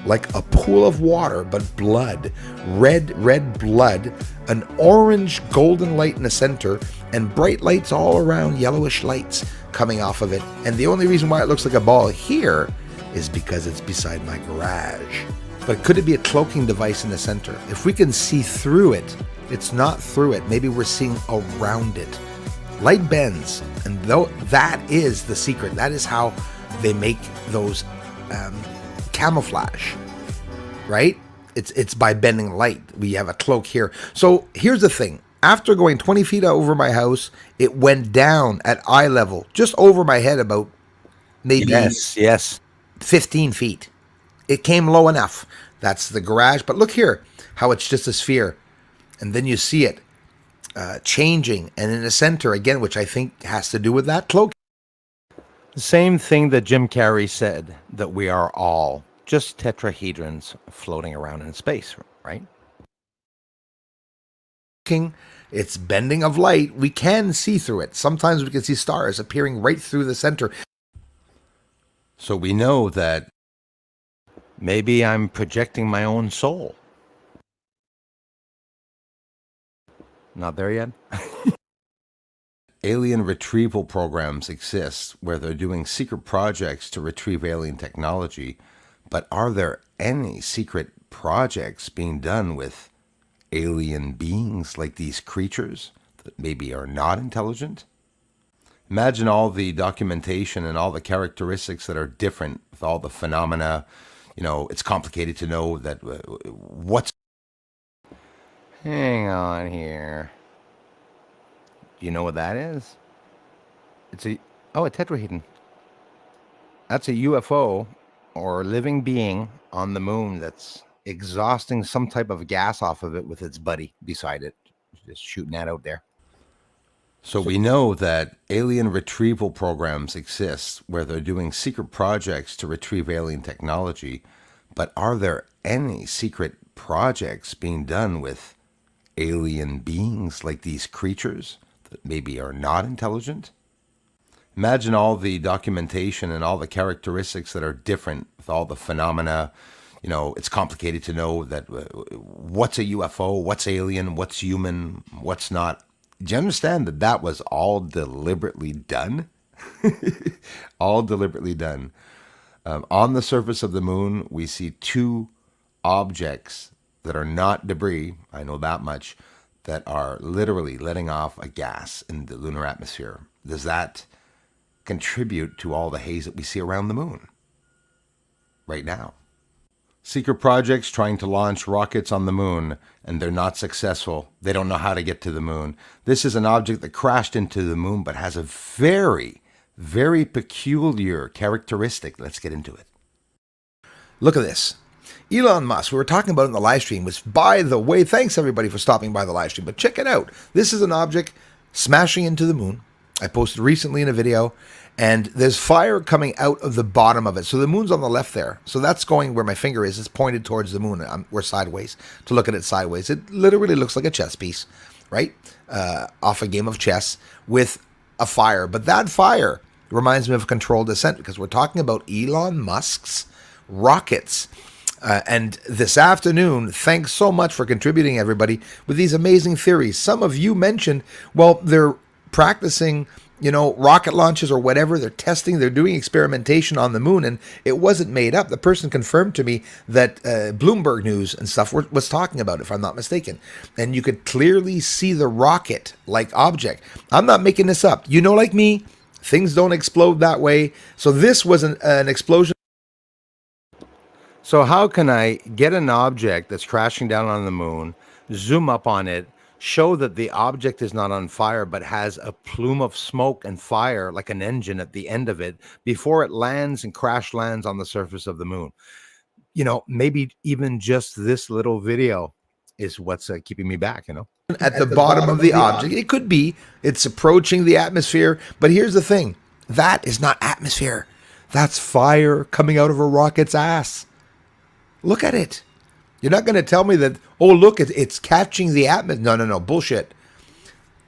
like a pool of water, but blood, red blood, an orange golden light in the center, and bright lights all around, yellowish lights coming off of it. And the only reason why it looks like a ball here is because it's beside my garage. But could it be a cloaking device in the center? If we can see through it, it's not through it. Maybe we're seeing around it. Light bends, and though that is the secret. That is how they make those camouflage, right? It's by bending light. We have a cloak here. So here's the thing. After going 20 feet over my house, it went down at eye level, just over my head, about maybe yes, 15 feet. It came low enough. That's the garage. But look here, how it's just a sphere. And then you see it changing, and in the center again, which I think has to do with that cloak. The same thing that Jim Carrey said, that we are all just tetrahedrons floating around in space, right? It's bending of light. We can see through it. Sometimes we can see stars appearing right through the center. So we know that maybe I'm projecting my own soul. Not there yet? Alien retrieval programs exist where they're doing secret projects to retrieve alien technology, but are there any secret projects being done with alien beings like these creatures that maybe are not intelligent? Imagine all the documentation and all the characteristics that are different with all the phenomena. You know, it's complicated to know that what's... Hang on here. Do you know what that is? It's a tetrahedron. That's a UFO or living being on the moon that's exhausting some type of gas off of it with its buddy beside it, just shooting that out there. So we know that alien retrieval programs exist where they're doing secret projects to retrieve alien technology, but are there any secret projects being done with alien beings like these creatures that maybe are not intelligent? Imagine all the documentation and all the characteristics that are different with all the phenomena. You know, it's complicated to know that what's a UFO, what's alien, what's human, what's not. Do you understand that that was all deliberately done? All deliberately done. On the surface of the moon, we see two objects that are not debris, I know that much, that are literally letting off a gas in the lunar atmosphere. Does that contribute to all the haze that we see around the moon right now? Secret projects trying to launch rockets on the moon, and they're not successful. They don't know how to get to the moon. This is an object that crashed into the moon, but has a very, very peculiar characteristic. Let's get into it. Look at this. Elon Musk, we were talking about it in the live stream, which, by the way, thanks everybody for stopping by the live stream, but check it out. This is an object smashing into the moon. I posted recently in a video, and there's fire coming out of the bottom of it. So the moon's on the left there. So that's going where my finger is. It's pointed towards the moon. We're sideways to look at it sideways. It literally looks like a chess piece, right? Off a game of chess with a fire. But that fire reminds me of controlled descent, because we're talking about Elon Musk's rockets. And this afternoon, thanks so much for contributing, everybody, with these amazing theories. Some of you mentioned, well, they're practicing rocket launches or whatever. They're testing, they're doing experimentation on the moon, and it wasn't made up. The person confirmed to me that Bloomberg News and stuff was talking about it, if I'm not mistaken. And you could clearly see the rocket-like object. I'm not making this up. Like me, things don't explode that way. So this was an explosion. So how can I get an object that's crashing down on the moon, zoom up on it, show that the object is not on fire but has a plume of smoke and fire like an engine at the end of it before it lands and crash lands on the surface of the moon? Maybe even just this little video is what's keeping me back, At the bottom of the object. It could be it's approaching the atmosphere, but here's the thing. That is not atmosphere. That's fire coming out of a rocket's ass. Look at it. You're not going to tell me that, oh, look, it's catching the atmosphere. No, bullshit.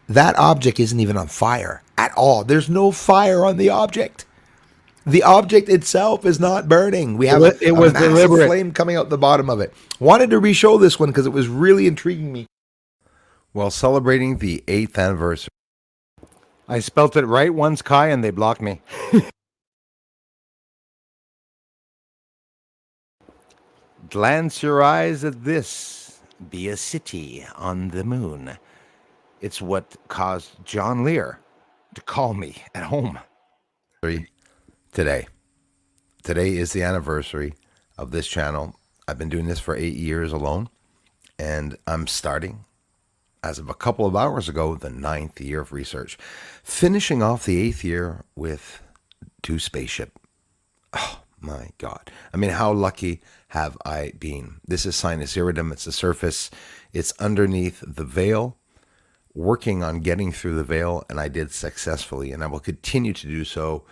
That object isn't even on fire at all. There's no fire on the object. The object itself is not burning. We have it was a massive deliberate flame coming out the bottom of it. Wanted to re-show this one because it was really intriguing me. While celebrating the 8th anniversary. I spelt it right once, Kai, and they blocked me. Glance your eyes at this. Be a city on the moon. It's what caused John Lear to call me at home. Today is the anniversary of this channel. I've been doing this for 8 years alone, and I'm starting, as of a couple of hours ago, the 9th year of research, finishing off the 8th year with 2 spaceships. Oh my God. I mean, how lucky have I been? This is Sinus Iridum. It's the surface. It's underneath the veil, working on getting through the veil, and I did successfully, and I will continue to do so.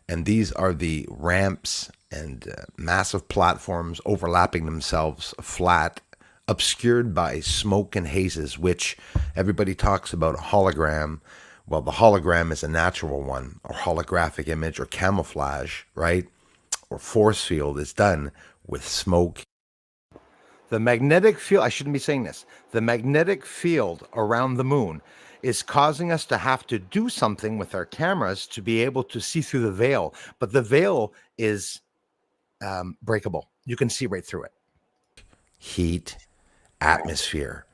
And these are the ramps and massive platforms overlapping themselves flat, obscured by smoke and hazes, which everybody talks about a hologram. Well, the hologram is a natural one, or holographic image, or camouflage, right? Or force field is done with smoke. The magnetic field, I shouldn't be saying this, the magnetic field around the moon is causing us to have to do something with our cameras to be able to see through the veil. But the veil is breakable. You can see right through it. Heat, atmosphere,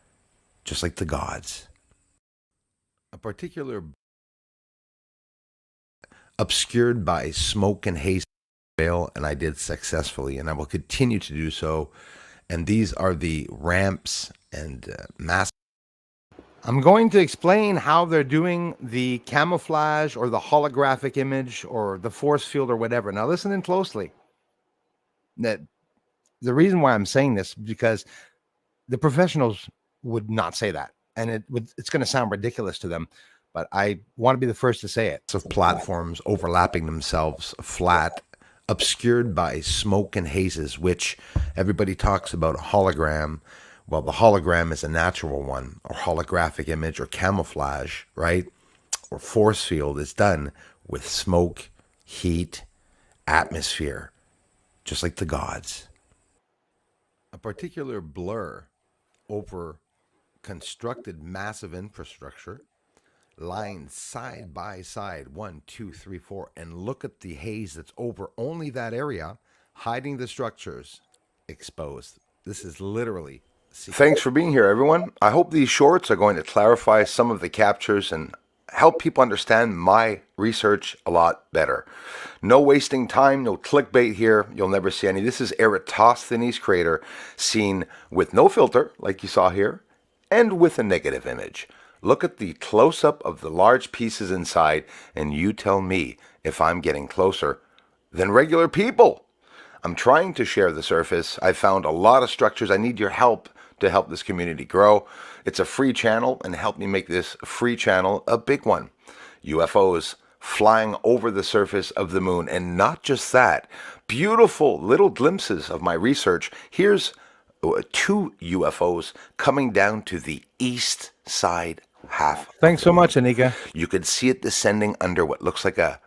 just like the gods. A particular obscured by smoke and haze veil, and I did successfully, and I will continue to do so. And these are the ramps and mass. I'm going to explain how they're doing the camouflage or the holographic image or the force field or whatever. Now listen in closely. That the reason why I'm saying this is because the professionals would not say that, and it's going to sound ridiculous to them, but I want to be the first to say it. Of platforms overlapping themselves flat, obscured by smoke and hazes, which everybody talks about a hologram. Well, the hologram is a natural one, or holographic image, or camouflage, right? Or force field is done with smoke, heat, atmosphere, just like the gods. A particular blur over constructed massive infrastructure, lined side by side, 1, 2, 3, 4, and look at the haze that's over only that area, hiding the structures exposed. This is literally secret. Thanks for being here, everyone. I hope these shorts are going to clarify some of the captures and help people understand my research a lot better. No wasting time, no clickbait here. You'll never see any. This is Eratosthenes crater seen with no filter, like you saw here, and with a negative image. Look at the close-up of the large pieces inside, and you tell me if I'm getting closer than regular people. I'm trying to share the surface. I found a lot of structures. I need your help to help this community grow. It's a free channel, and help me make this free channel a big one. UFOs flying over the surface of the moon, and not just that. Beautiful little glimpses of my research. Here's 2 UFOs coming down to the east side half. Thanks so much, Anika. You could see it descending under what looks like a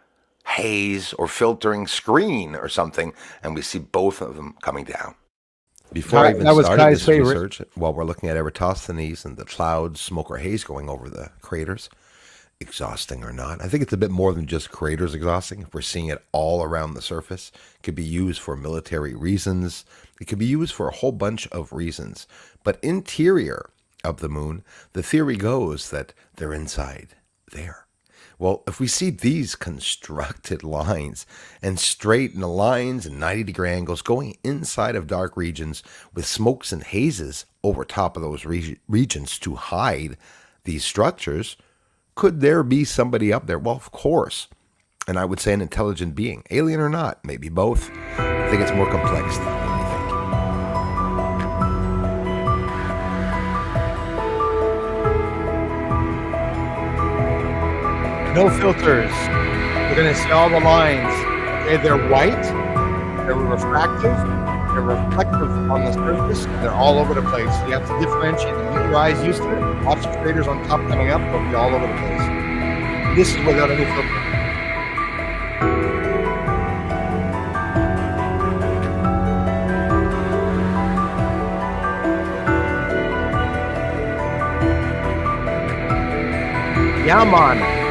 haze or filtering screen or something, and we see both of them coming down. Before I even started this research, while we're looking at Eratosthenes and the clouds, smoke or haze going over the craters, exhausting or not. I think it's a bit more than just craters exhausting. If we're seeing it all around the surface, it could be used for military reasons. It could be used for a whole bunch of reasons. But interior of the moon, the theory goes that they're inside there. Well, if we see these constructed lines and straight lines and 90-degree angles going inside of dark regions with smokes and hazes over top of those regions to hide these structures, could there be somebody up there? Well, of course. And I would say an intelligent being, alien or not, maybe both. I think it's more complex than we think. No filters. We're going to see all the lines. Okay, they're white, they're refractive, they're reflective on the surface, and they're all over the place. You have to differentiate them. Get your eyes used to it. Watch the craters on top coming up, they'll be all over the place. This is without any filter. Yeah, man.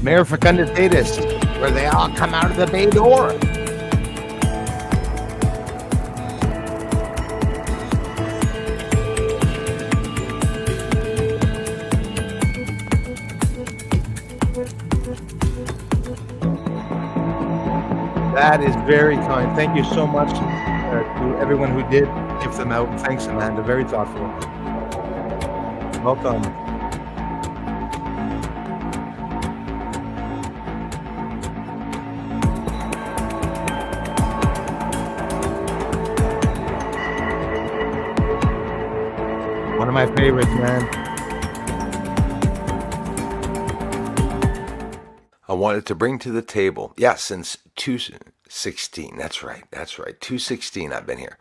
Mare fecunditatis, where they all come out of the bay door. That is very kind. Thank you so much to everyone who did give them out. Thanks, Amanda. Very thoughtful. Welcome. One of my favorites, man. I wanted to bring to the table, since 2016. That's right. 2016 I've been here.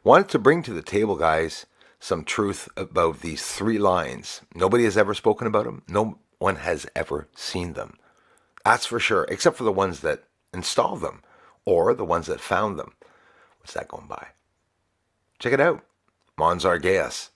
Wanted to bring to the table, guys, some truth about these three lines. Nobody has ever spoken about them. No one has ever seen them. That's for sure, except for the ones that installed them or the ones that found them. What's that going by? Check it out. Mons Argaeus.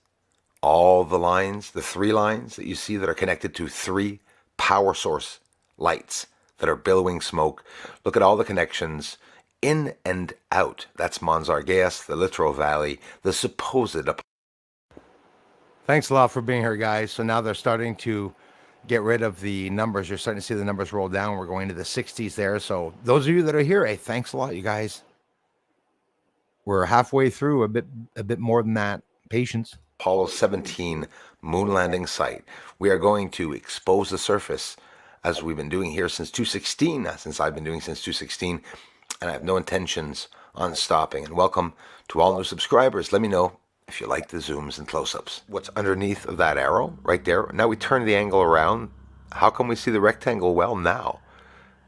All the lines, the three lines that you see that are connected to three power source lights that are billowing smoke. Look at all the connections in and out. That's Mons Argaeus, the Littoral Valley, the supposed... Thanks a lot for being here, guys. So now they're starting to get rid of the numbers. You're starting to see the numbers roll down. We're going to the 60s there. So those of you that are here, hey, thanks a lot, you guys. We're halfway through, a bit more than that. Patience. Apollo 17 moon landing site. We are going to expose the surface as we've been doing here since 2016, since I've been doing since 2016, and I have no intentions on stopping. And welcome to all new subscribers. Let me know if you like the zooms and close-ups. What's underneath of that arrow right there? Now we turn the angle around. How can we see the rectangle well now?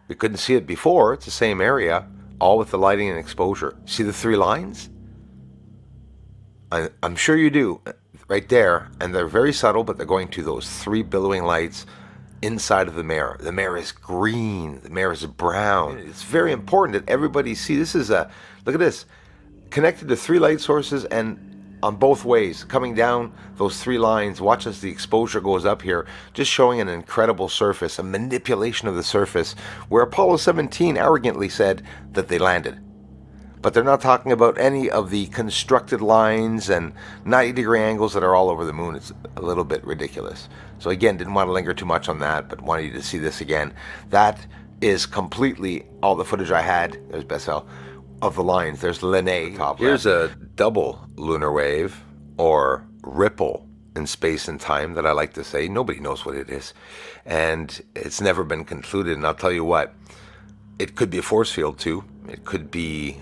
We couldn't see it before. It's the same area, all with the lighting and exposure. See the three lines? I'm sure you do, right there, and they're very subtle, but they're going to those three billowing lights inside of the mare. The mare is green, the mare is brown. It's very important that everybody see. This is look at this, connected to three light sources and on both ways, coming down those three lines. Watch as the exposure goes up here, just showing an incredible surface, a manipulation of the surface, where Apollo 17 arrogantly said that they landed. But they're not talking about any of the constructed lines and 90-degree angles that are all over the moon. It's a little bit ridiculous. So again, didn't want to linger too much on that, but wanted you to see this again. That is completely all the footage I had. There's Bessel of the lines. There's Linné. Here's a double lunar wave, or ripple in space and time, that I like to say. Nobody knows what it is. And it's never been concluded. And I'll tell you what, it could be a force field too. It could be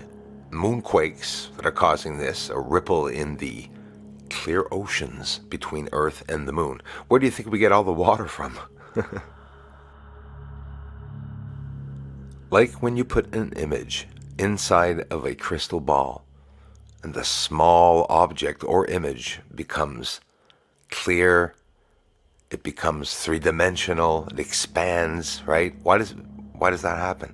moonquakes that are causing this, a ripple in the clear oceans between Earth and the moon. Where do you think we get all the water from? Like when you put an image inside of a crystal ball and the small object or image becomes clear, it becomes three-dimensional, it expands, right? Why does that happen?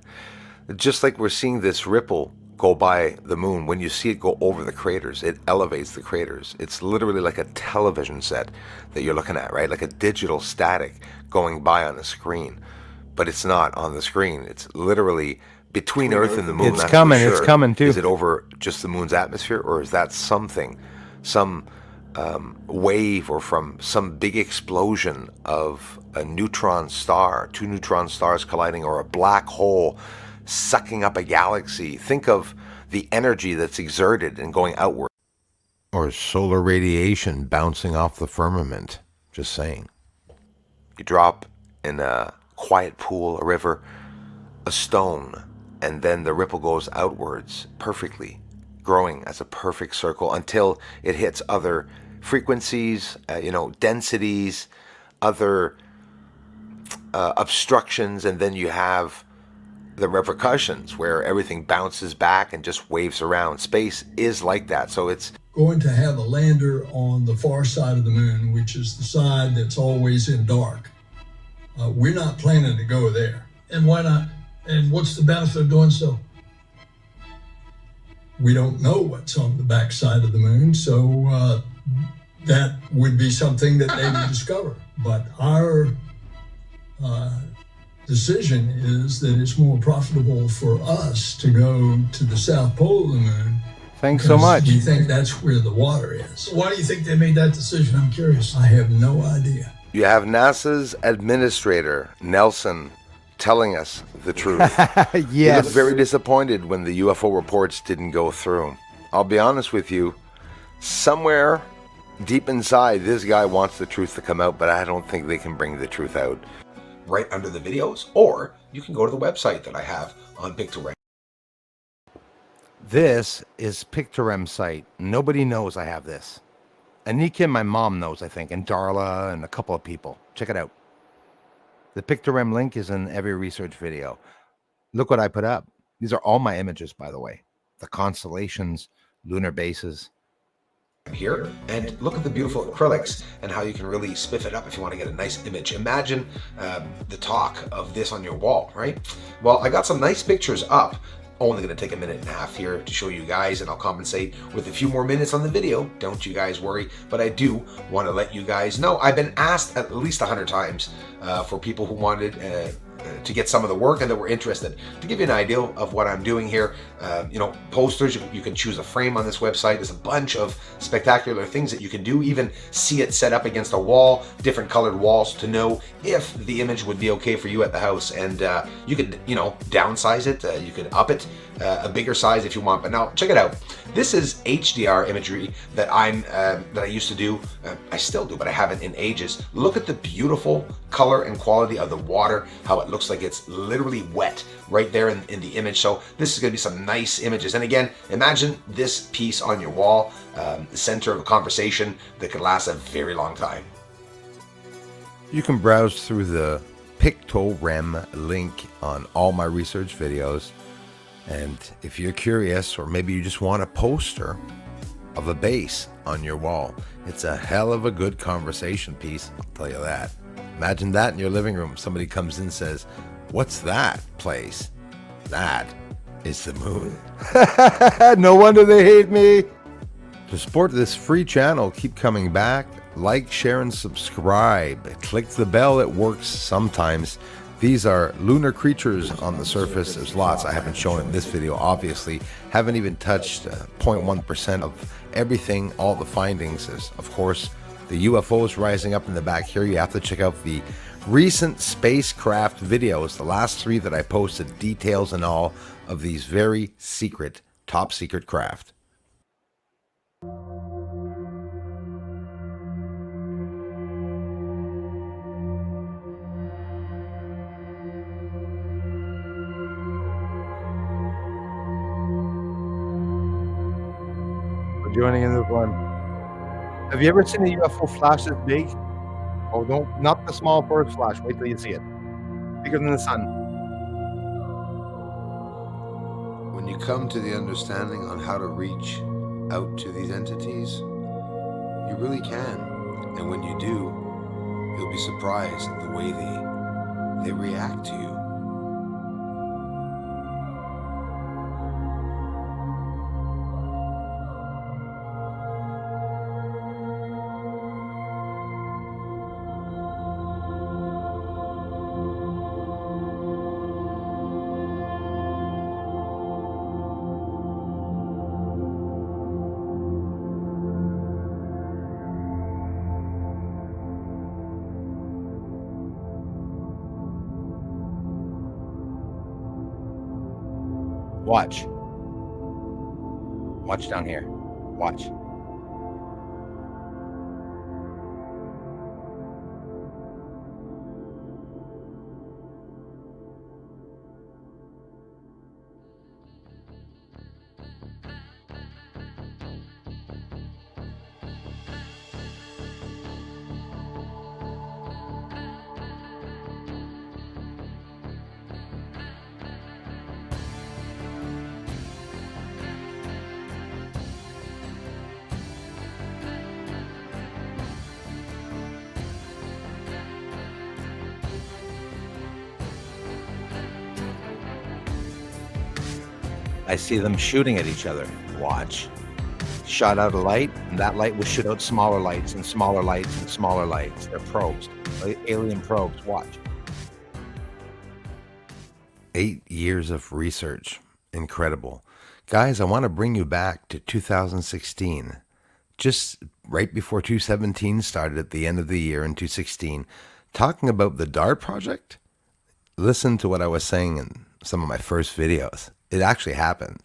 Just like we're seeing this ripple go by the moon, when you see it go over the craters, it elevates the craters. It's literally like a television set that you're looking at, right? Like a digital static going by on a screen. But it's not on the screen. It's literally between Earth and the moon. It's coming. It's coming too. Is it over just the moon's atmosphere, or is that something, some wave, or from some big explosion of a neutron star, two neutron stars colliding, or a black hole sucking up a galaxy? Think of the energy that's exerted and going outward. Or solar radiation bouncing off the firmament. Just saying. You drop in a quiet pool, a river, a stone, and then the ripple goes outwards perfectly, growing as a perfect circle until it hits other frequencies, densities, other obstructions, and then you have the repercussions where everything bounces back and just waves around. Space is like that. So it's going to have a lander on the far side of the moon, which is the side that's always in dark. We're not planning to go there. And why not? And what's the benefit of doing so? We don't know what's on the back side of the moon, so that would be something that they would discover. But our decision is that it's more profitable for us to go to the south pole of the moon. Thanks so much. We think that's where the water is. Why do you think they made that decision? I'm curious. I have no idea. You have NASA's administrator, Nelson, telling us the truth. Yes. He looked very disappointed when the UFO reports didn't go through. I'll be honest with you, somewhere deep inside, this guy wants the truth to come out, but I don't think they can bring the truth out. Right under the videos, or you can go to the website that I have on Pictorem. This is Pictorem site. Nobody knows I have this. Anika and my mom knows, I think, and Darla and a couple of people. Check it out. The Pictorem link is in every research video. Look what I put up. These are all my images, by the way. The constellations, lunar bases. Here, and look at the beautiful acrylics and how you can really spiff it up if you want to get a nice image. Imagine the talk of this on your wall, right? Well, I got some nice pictures up. Only going to take a minute and a half here to show you guys, and I'll compensate with a few more minutes on the video. Don't you guys worry, but I do want to let you guys know I've been asked at least 100 times for people who wanted to get some of the work and that were interested. To give you an idea of what I'm doing here, posters, you can choose a frame on this website. There's a bunch of spectacular things that you can do, even see it set up against a wall, different colored walls, to know if the image would be okay for you at the house. And you could, downsize it, you could up it, a bigger size if you want. But now check it out. This is HDR imagery that I used to do. I still do, but I haven't in ages. Look at the beautiful color and quality of the water, how it looks like it's literally wet right there in the image. So this is going to be some nice images. And again, imagine this piece on your wall, the center of a conversation that could last a very long time. You can browse through the Pictorem link on all my research videos. And if you're curious, or maybe you just want a poster of a base on your wall, it's a hell of a good conversation piece, I'll tell you that. Imagine that in your living room. Somebody comes in and says, "What's that place?" That is the moon. No wonder they hate me. To support this free channel, keep coming back. Like, share, and subscribe. Click the bell, it works sometimes. These are lunar creatures on the surface. There's lots I haven't shown in this video, obviously. Haven't even touched 0.1% of everything, all the findings. There's, of course, the UFOs rising up in the back here. You have to check out the recent spacecraft videos, the last 3 that I posted, details and all of these very secret, top secret craft. Joining in this one. Have you ever seen a UFO flash this big? Oh, don't, not the small forest flash. Wait till you see it. Bigger than the sun. When you come to the understanding on how to reach out to these entities, you really can. And when you do, you'll be surprised at the way they react to you. Watch. Watch down here. Watch. I see them shooting at each other. Watch. Shot out a light, and that light will shoot out smaller lights and smaller lights and smaller lights. They're probes, alien probes. Watch. 8 years of research. Incredible. Guys, I want to bring you back to 2016. Just right before 2017 started at the end of the year in 2016, talking about the DART project. Listen to what I was saying in some of my first videos. It actually happened.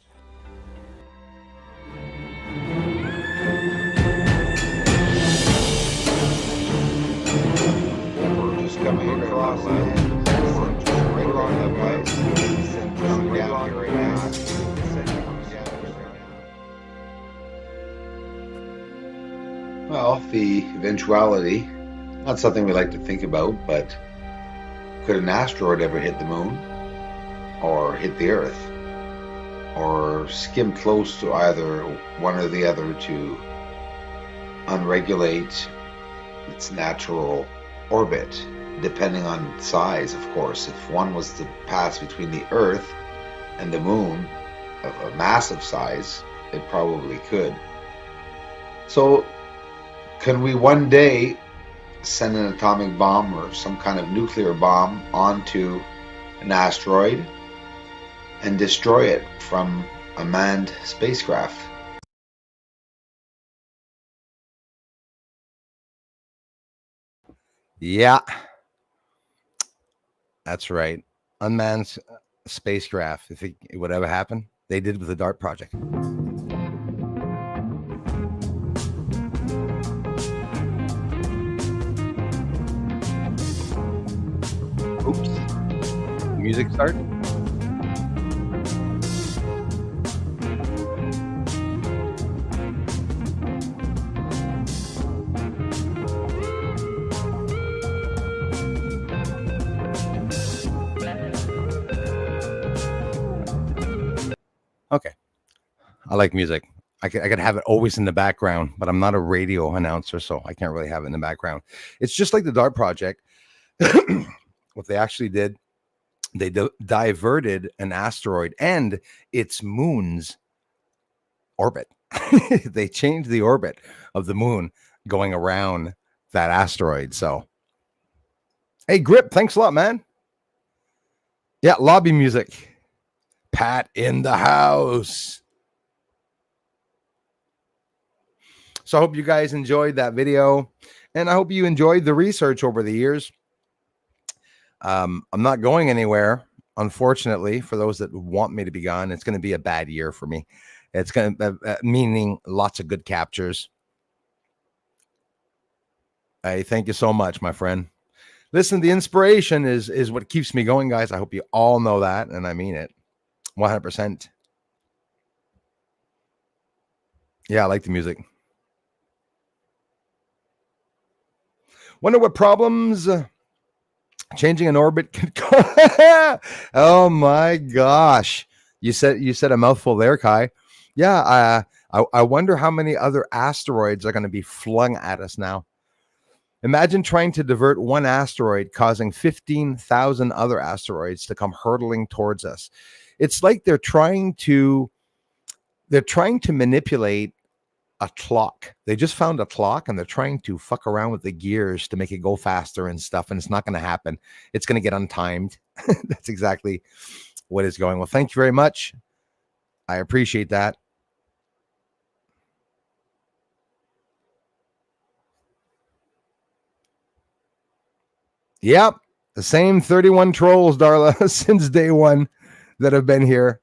Just coming across just right along that way, coming down here right now. Well, the eventuality, not something we like to think about, but could an asteroid ever hit the moon or hit the Earth or skim close to either one or the other to unregulate its natural orbit, depending on size, of course. If one was to pass between the Earth and the moon of a massive size, it probably could. So can we one day send an atomic bomb or some kind of nuclear bomb onto an asteroid and destroy it from a manned spacecraft? Yeah, that's right. Unmanned spacecraft. If it would ever happen, they did with the DART project. Oops. Music start. Okay. I like music. I could have it always in the background, but I'm not a radio announcer, so I can't really have it in the background. It's just like the DART project. What they actually did, they diverted an asteroid and its moon's orbit. They changed the orbit of the moon going around that asteroid. So, hey, Grip, thanks a lot, man. Yeah, lobby music. Pat in the house. So I hope you guys enjoyed that video, and I hope you enjoyed the research over the years. I'm not going anywhere, unfortunately. For those that want me to be gone, it's going to be a bad year for me. It's going to meaning lots of good captures. Hey, thank you so much, my friend. Listen, the inspiration is what keeps me going, guys. I hope you all know that, and I mean it. 100%. Yeah, I like the music. Wonder what problems changing an orbit could cause. Oh my gosh. You said a mouthful there, Kai. Yeah, I wonder how many other asteroids are going to be flung at us now. Imagine trying to divert one asteroid, causing 15,000 other asteroids to come hurtling towards us. It's like they're trying to manipulate a clock. They just found a clock and they're trying to fuck around with the gears to make it go faster and stuff. And it's not going to happen. It's going to get untimed. That's exactly what is going. Well, thank you very much. I appreciate that. Yep. The same 31 trolls, Darla, since day one that have been here.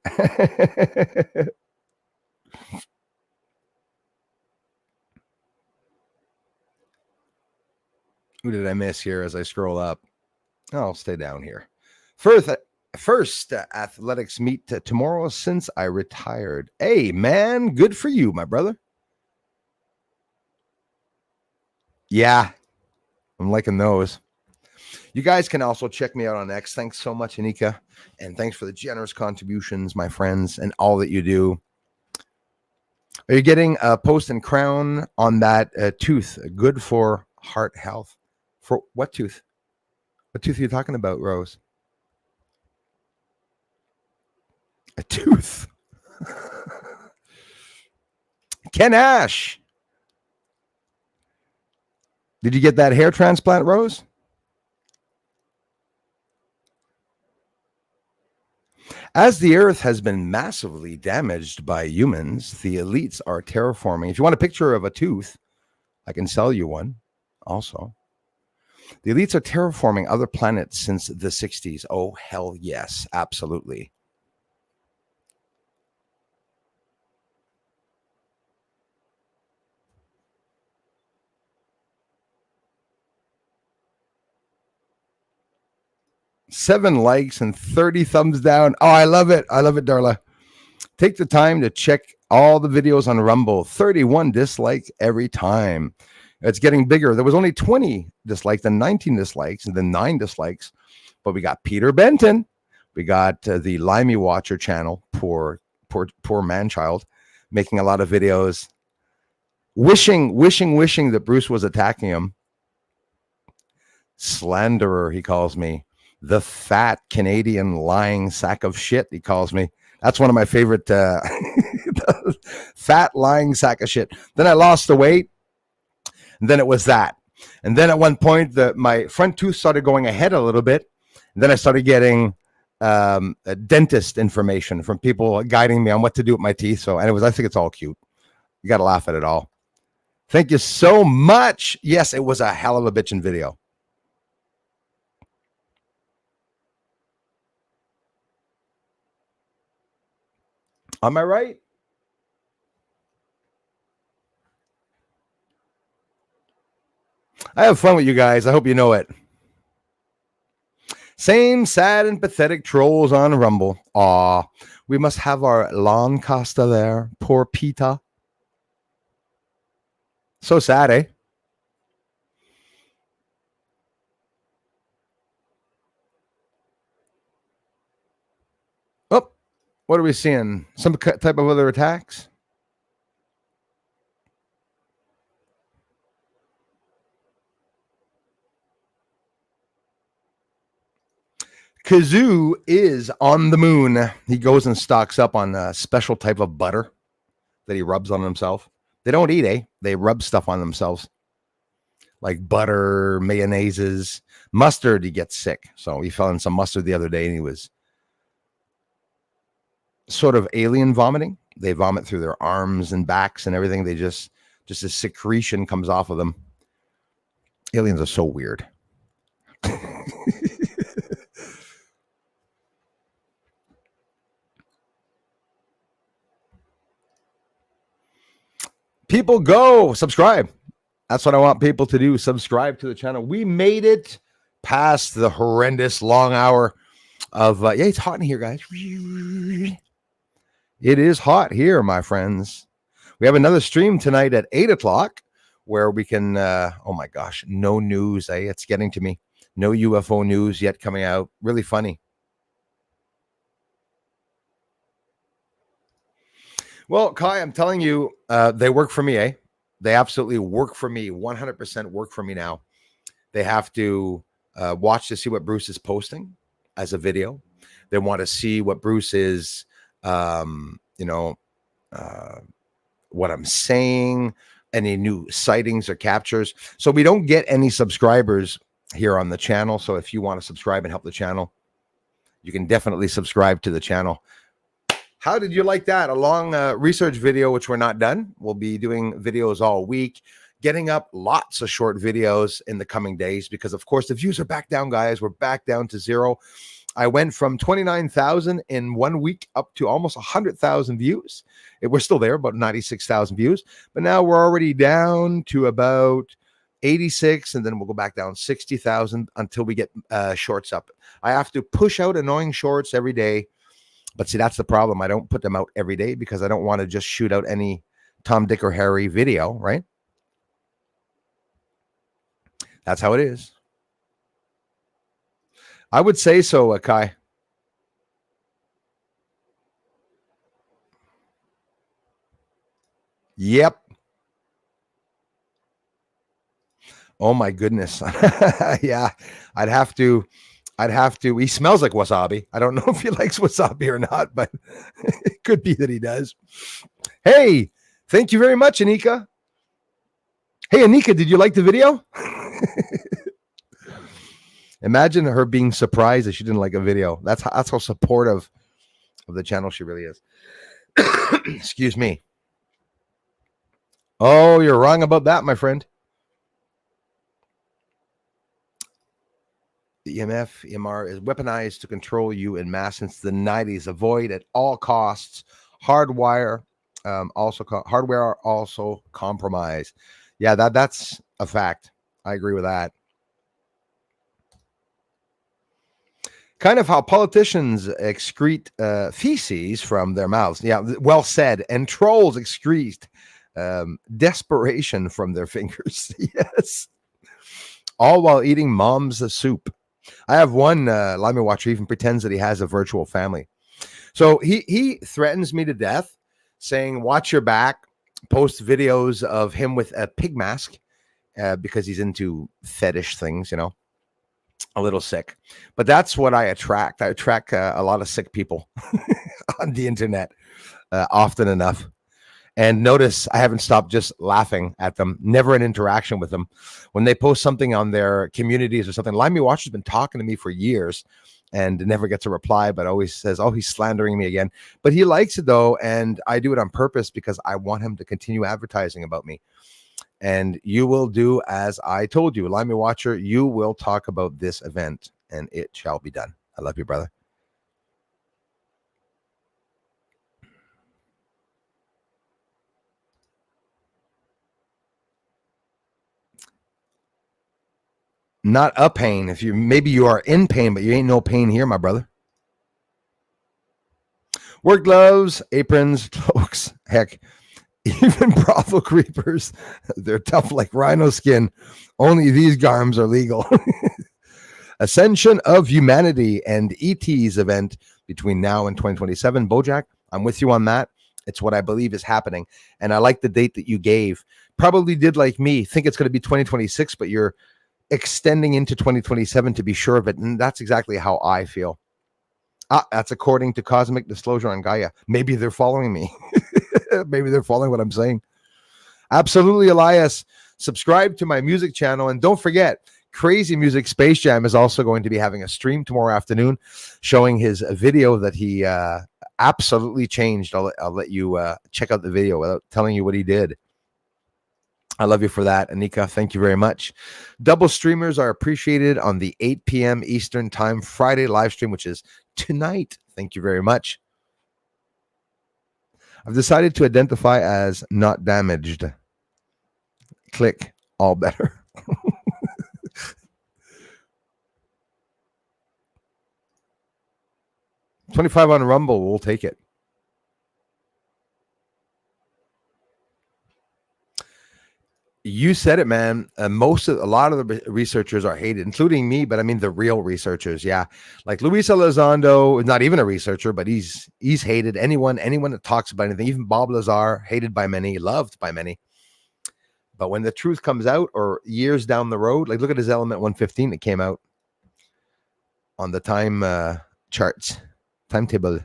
Who did I miss here as I scroll up? I'll stay down here. First athletics meet tomorrow since I retired. Hey, man, good for you, my brother. Yeah, I'm liking those. You guys can also check me out on X. Thanks so much, Anika. And thanks for the generous contributions, my friends, and all that you do. Are you getting a post and crown on that tooth? Good for heart health. For what tooth? What tooth are you talking about, Rose? A tooth. Ken Ash. Did you get that hair transplant, Rose? As the Earth has been massively damaged by humans, the elites are terraforming. If you want a picture of a tooth, I can sell you one also. The elites are terraforming other planets since the 60s. Oh, hell yes, absolutely. Seven likes and 30 thumbs down. Oh, I love it. I love it, Darla. Take the time to check all the videos on Rumble. 31 dislikes every time. It's getting bigger. There was only 20 dislikes, then 19 dislikes, and then 9 dislikes. But we got Peter Benton. We got the Limey Watcher channel, poor man-child, making a lot of videos, wishing that Bruce was attacking him. Slanderer, he calls me. The fat Canadian lying sack of shit, he calls me. That's one of my favorite fat lying sack of shit. Then I lost the weight. And then it was that. And then at one point, my front tooth started going ahead a little bit. And then I started getting a dentist information from people guiding me on what to do with my teeth. So, and I think it's all cute. You got to laugh at it all. Thank you so much. Yes, it was a hell of a bitchin' video. Am I right? I have fun with you guys. I hope you know it. Same sad and pathetic trolls on Rumble. Aw, we must have our Lancaster there. Poor Peter. So sad, eh? Oh, what are we seeing? Some type of other attacks? Kazoo is on the moon. He goes and stocks up on a special type of butter that he rubs on himself. They don't eat, eh? They rub stuff on themselves. Like butter, mayonnaises, mustard, he gets sick. So he fell in some mustard the other day and he was sort of alien vomiting. They vomit through their arms and backs and everything. They just a secretion comes off of them. Aliens are so weird. People go subscribe. That's what I want people to do. Subscribe to the channel. We made it past the horrendous long hour of, yeah, it's hot in here, guys. It is hot here, my friends. We have another stream tonight at 8 o'clock where we can, oh my gosh, no news. It's getting to me. No UFO news yet coming out. Really funny. Well, Kai, I'm telling you, they work for me, eh? They absolutely work for me. 100% work for me now. They have to watch to see what Bruce is posting as a video. They want to see what Bruce is, what I'm saying, any new sightings or captures. So we don't get any subscribers here on the channel. So if you want to subscribe and help the channel, you can definitely subscribe to the channel. How did you like that? A long research video, which we're not done. We'll be doing videos all week, getting up lots of short videos in the coming days because, of course, the views are back down, guys. We're back down to zero. I went from 29,000 in 1 week up to almost 100,000 views. We're still there, about 96,000 views. But now we're already down to about 86, and then we'll go back down 60,000 until we get shorts up. I have to push out annoying shorts every day. But see, that's the problem. I don't put them out every day because I don't want to just shoot out any Tom, Dick, or Harry video, right? That's how it is. I would say so, Kai. Yep. Oh my goodness. Yeah, I'd have to. He smells like wasabi. I don't know if he likes wasabi or not, but it could be that he does. Hey, thank you very much, Anika. Hey, Anika, did you like the video? Imagine her being surprised that she didn't like a video. That's how supportive of the channel she really is. Excuse me. Oh, you're wrong about that, my friend. The EMR is weaponized to control you in mass since the 90s. Avoid at all costs. Hardware also compromised. Yeah, that's a fact. I agree with that. Kind of how politicians excrete feces from their mouths. Yeah, well said. And trolls excrete desperation from their fingers. Yes. All while eating mom's soup. I have one Limey Watcher even pretends that he has a virtual family. So he threatens me to death, saying, watch your back, post videos of him with a pig mask because he's into fetish things, you know, a little sick. But that's what I attract. I attract a lot of sick people on the internet often enough. And notice I haven't stopped just laughing at them, never an interaction with them. When they post something on their communities or something, Limey Watcher's been talking to me for years and never gets a reply, but always says, oh, he's slandering me again. But he likes it, though, and I do it on purpose because I want him to continue advertising about me. And you will do as I told you. Limey Watcher, you will talk about this event, and it shall be done. I love you, brother. Not a pain. If maybe you are in pain, but you ain't no pain here, my brother. Work gloves, aprons, cloaks, heck, even brothel creepers. They're tough like rhino skin. Only these garms are legal. Ascension of Humanity and ET's event between now and 2027. Bojack, I'm with you on that. It's what I believe is happening. And I like the date that you gave. Probably did like me. Think it's going to be 2026, but you're extending into 2027 to be sure of it. And that's exactly how I feel. That's according to Cosmic Disclosure on Gaia. Maybe they're following me. Maybe they're following what I'm saying. Absolutely, Elias. Subscribe to my music channel. And don't forget, Crazy Music Space Jam is also going to be having a stream tomorrow afternoon showing his video that he absolutely changed. I'll let you check out the video without telling you what he did. I love you for that, Anika. Thank you very much. Double streamers are appreciated on the 8 p.m. Eastern Time Friday live stream, which is tonight. Thank you very much. I've decided to identify as not damaged. Click all better. 25 on Rumble. We'll take it. You said it, man. A lot of the researchers are hated, including me. But I mean, the real researchers, yeah. Like Luis Elizondo is not even a researcher, but he's hated. Anyone that talks about anything, even Bob Lazar, hated by many, loved by many. But when the truth comes out, or years down the road, like look at his Element 115 that came out on the time charts, timetable.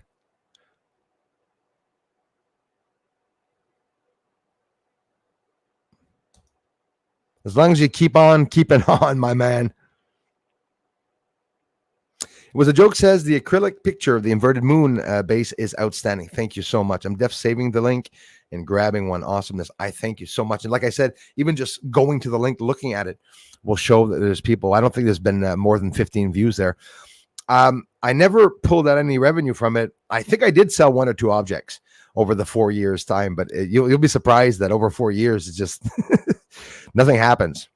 As long as you keep on keeping on, my man. It was a joke, says the acrylic picture of the inverted moon base is outstanding. Thank you so much. I'm def saving the link and grabbing one. Awesomeness. I thank you so much. And like I said, even just going to the link, looking at it, will show that there's people. I don't think there's been more than 15 views there. I never pulled out any revenue from it. I think I did sell 1 or 2 objects over the 4 years time, but you'll be surprised that over 4 years, it's just nothing happens.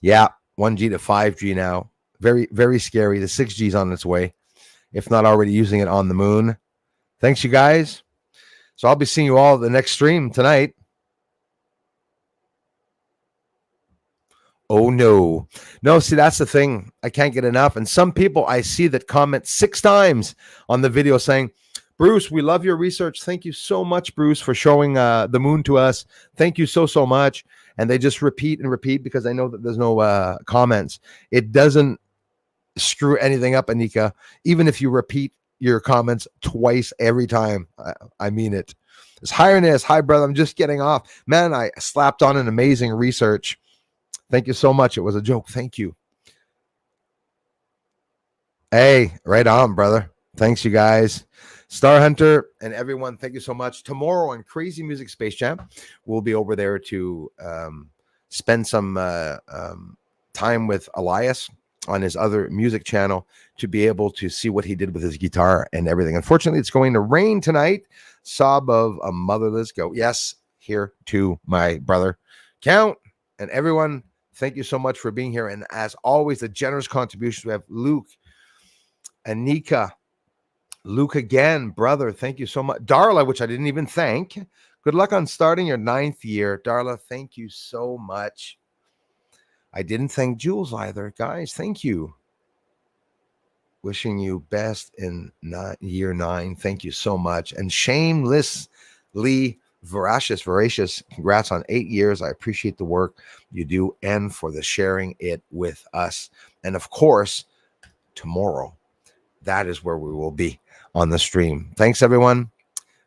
Yeah, 1G to 5G now. Very, very scary. The 6G's on its way, if not already using it on the moon. Thanks, you guys. So I'll be seeing you all at the next stream tonight. Oh, no. No, see, that's the thing. I can't get enough. And some people I see that comment 6 times on the video saying, Bruce, we love your research. Thank you so much, Bruce, for showing the moon to us. Thank you so much. And they just repeat and repeat because I know that there's no comments. It doesn't screw anything up, Anika. Even if you repeat your comments twice every time, I mean it. It's Highness. Hi, brother. I'm just getting off. Man, I slapped on an amazing research. Thank you so much. It was a joke. Thank you. Hey, right on, brother. Thanks, you guys. Star Hunter and everyone, thank you so much. Tomorrow on Crazy Music Space Jam, we'll be over there to spend some time with Elias on his other music channel to be able to see what he did with his guitar and everything. Unfortunately, it's going to rain tonight. Sob of a motherless goat. Yes, here to my brother Count and everyone. Thank you so much for being here. And as always, the generous contributions. We have Luke, Anika, Luke again, brother. Thank you so much. Darla, which I didn't even thank. Good luck on starting your 9th year. Darla, thank you so much. I didn't thank Jules either. Guys, thank you. Wishing you best in year 9. Thank you so much. And shamelessly voracious. Congrats on 8 years. I appreciate the work you do and for the sharing it with us. And of course, tomorrow, that is where we will be on the stream. Thanks, everyone.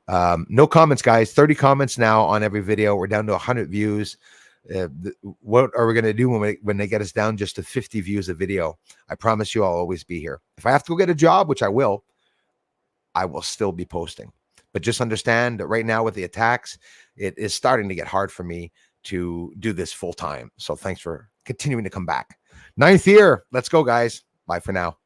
No comments, guys. 30 comments now on every video. We're down to 100 views. What are we going to do when they get us down just to 50 views a video? I promise you I'll always be here. If I have to go get a job, which I will still be posting. But just understand that right now with the attacks, it is starting to get hard for me to do this full time. So thanks for continuing to come back. 9th year. Let's go, guys. Bye for now.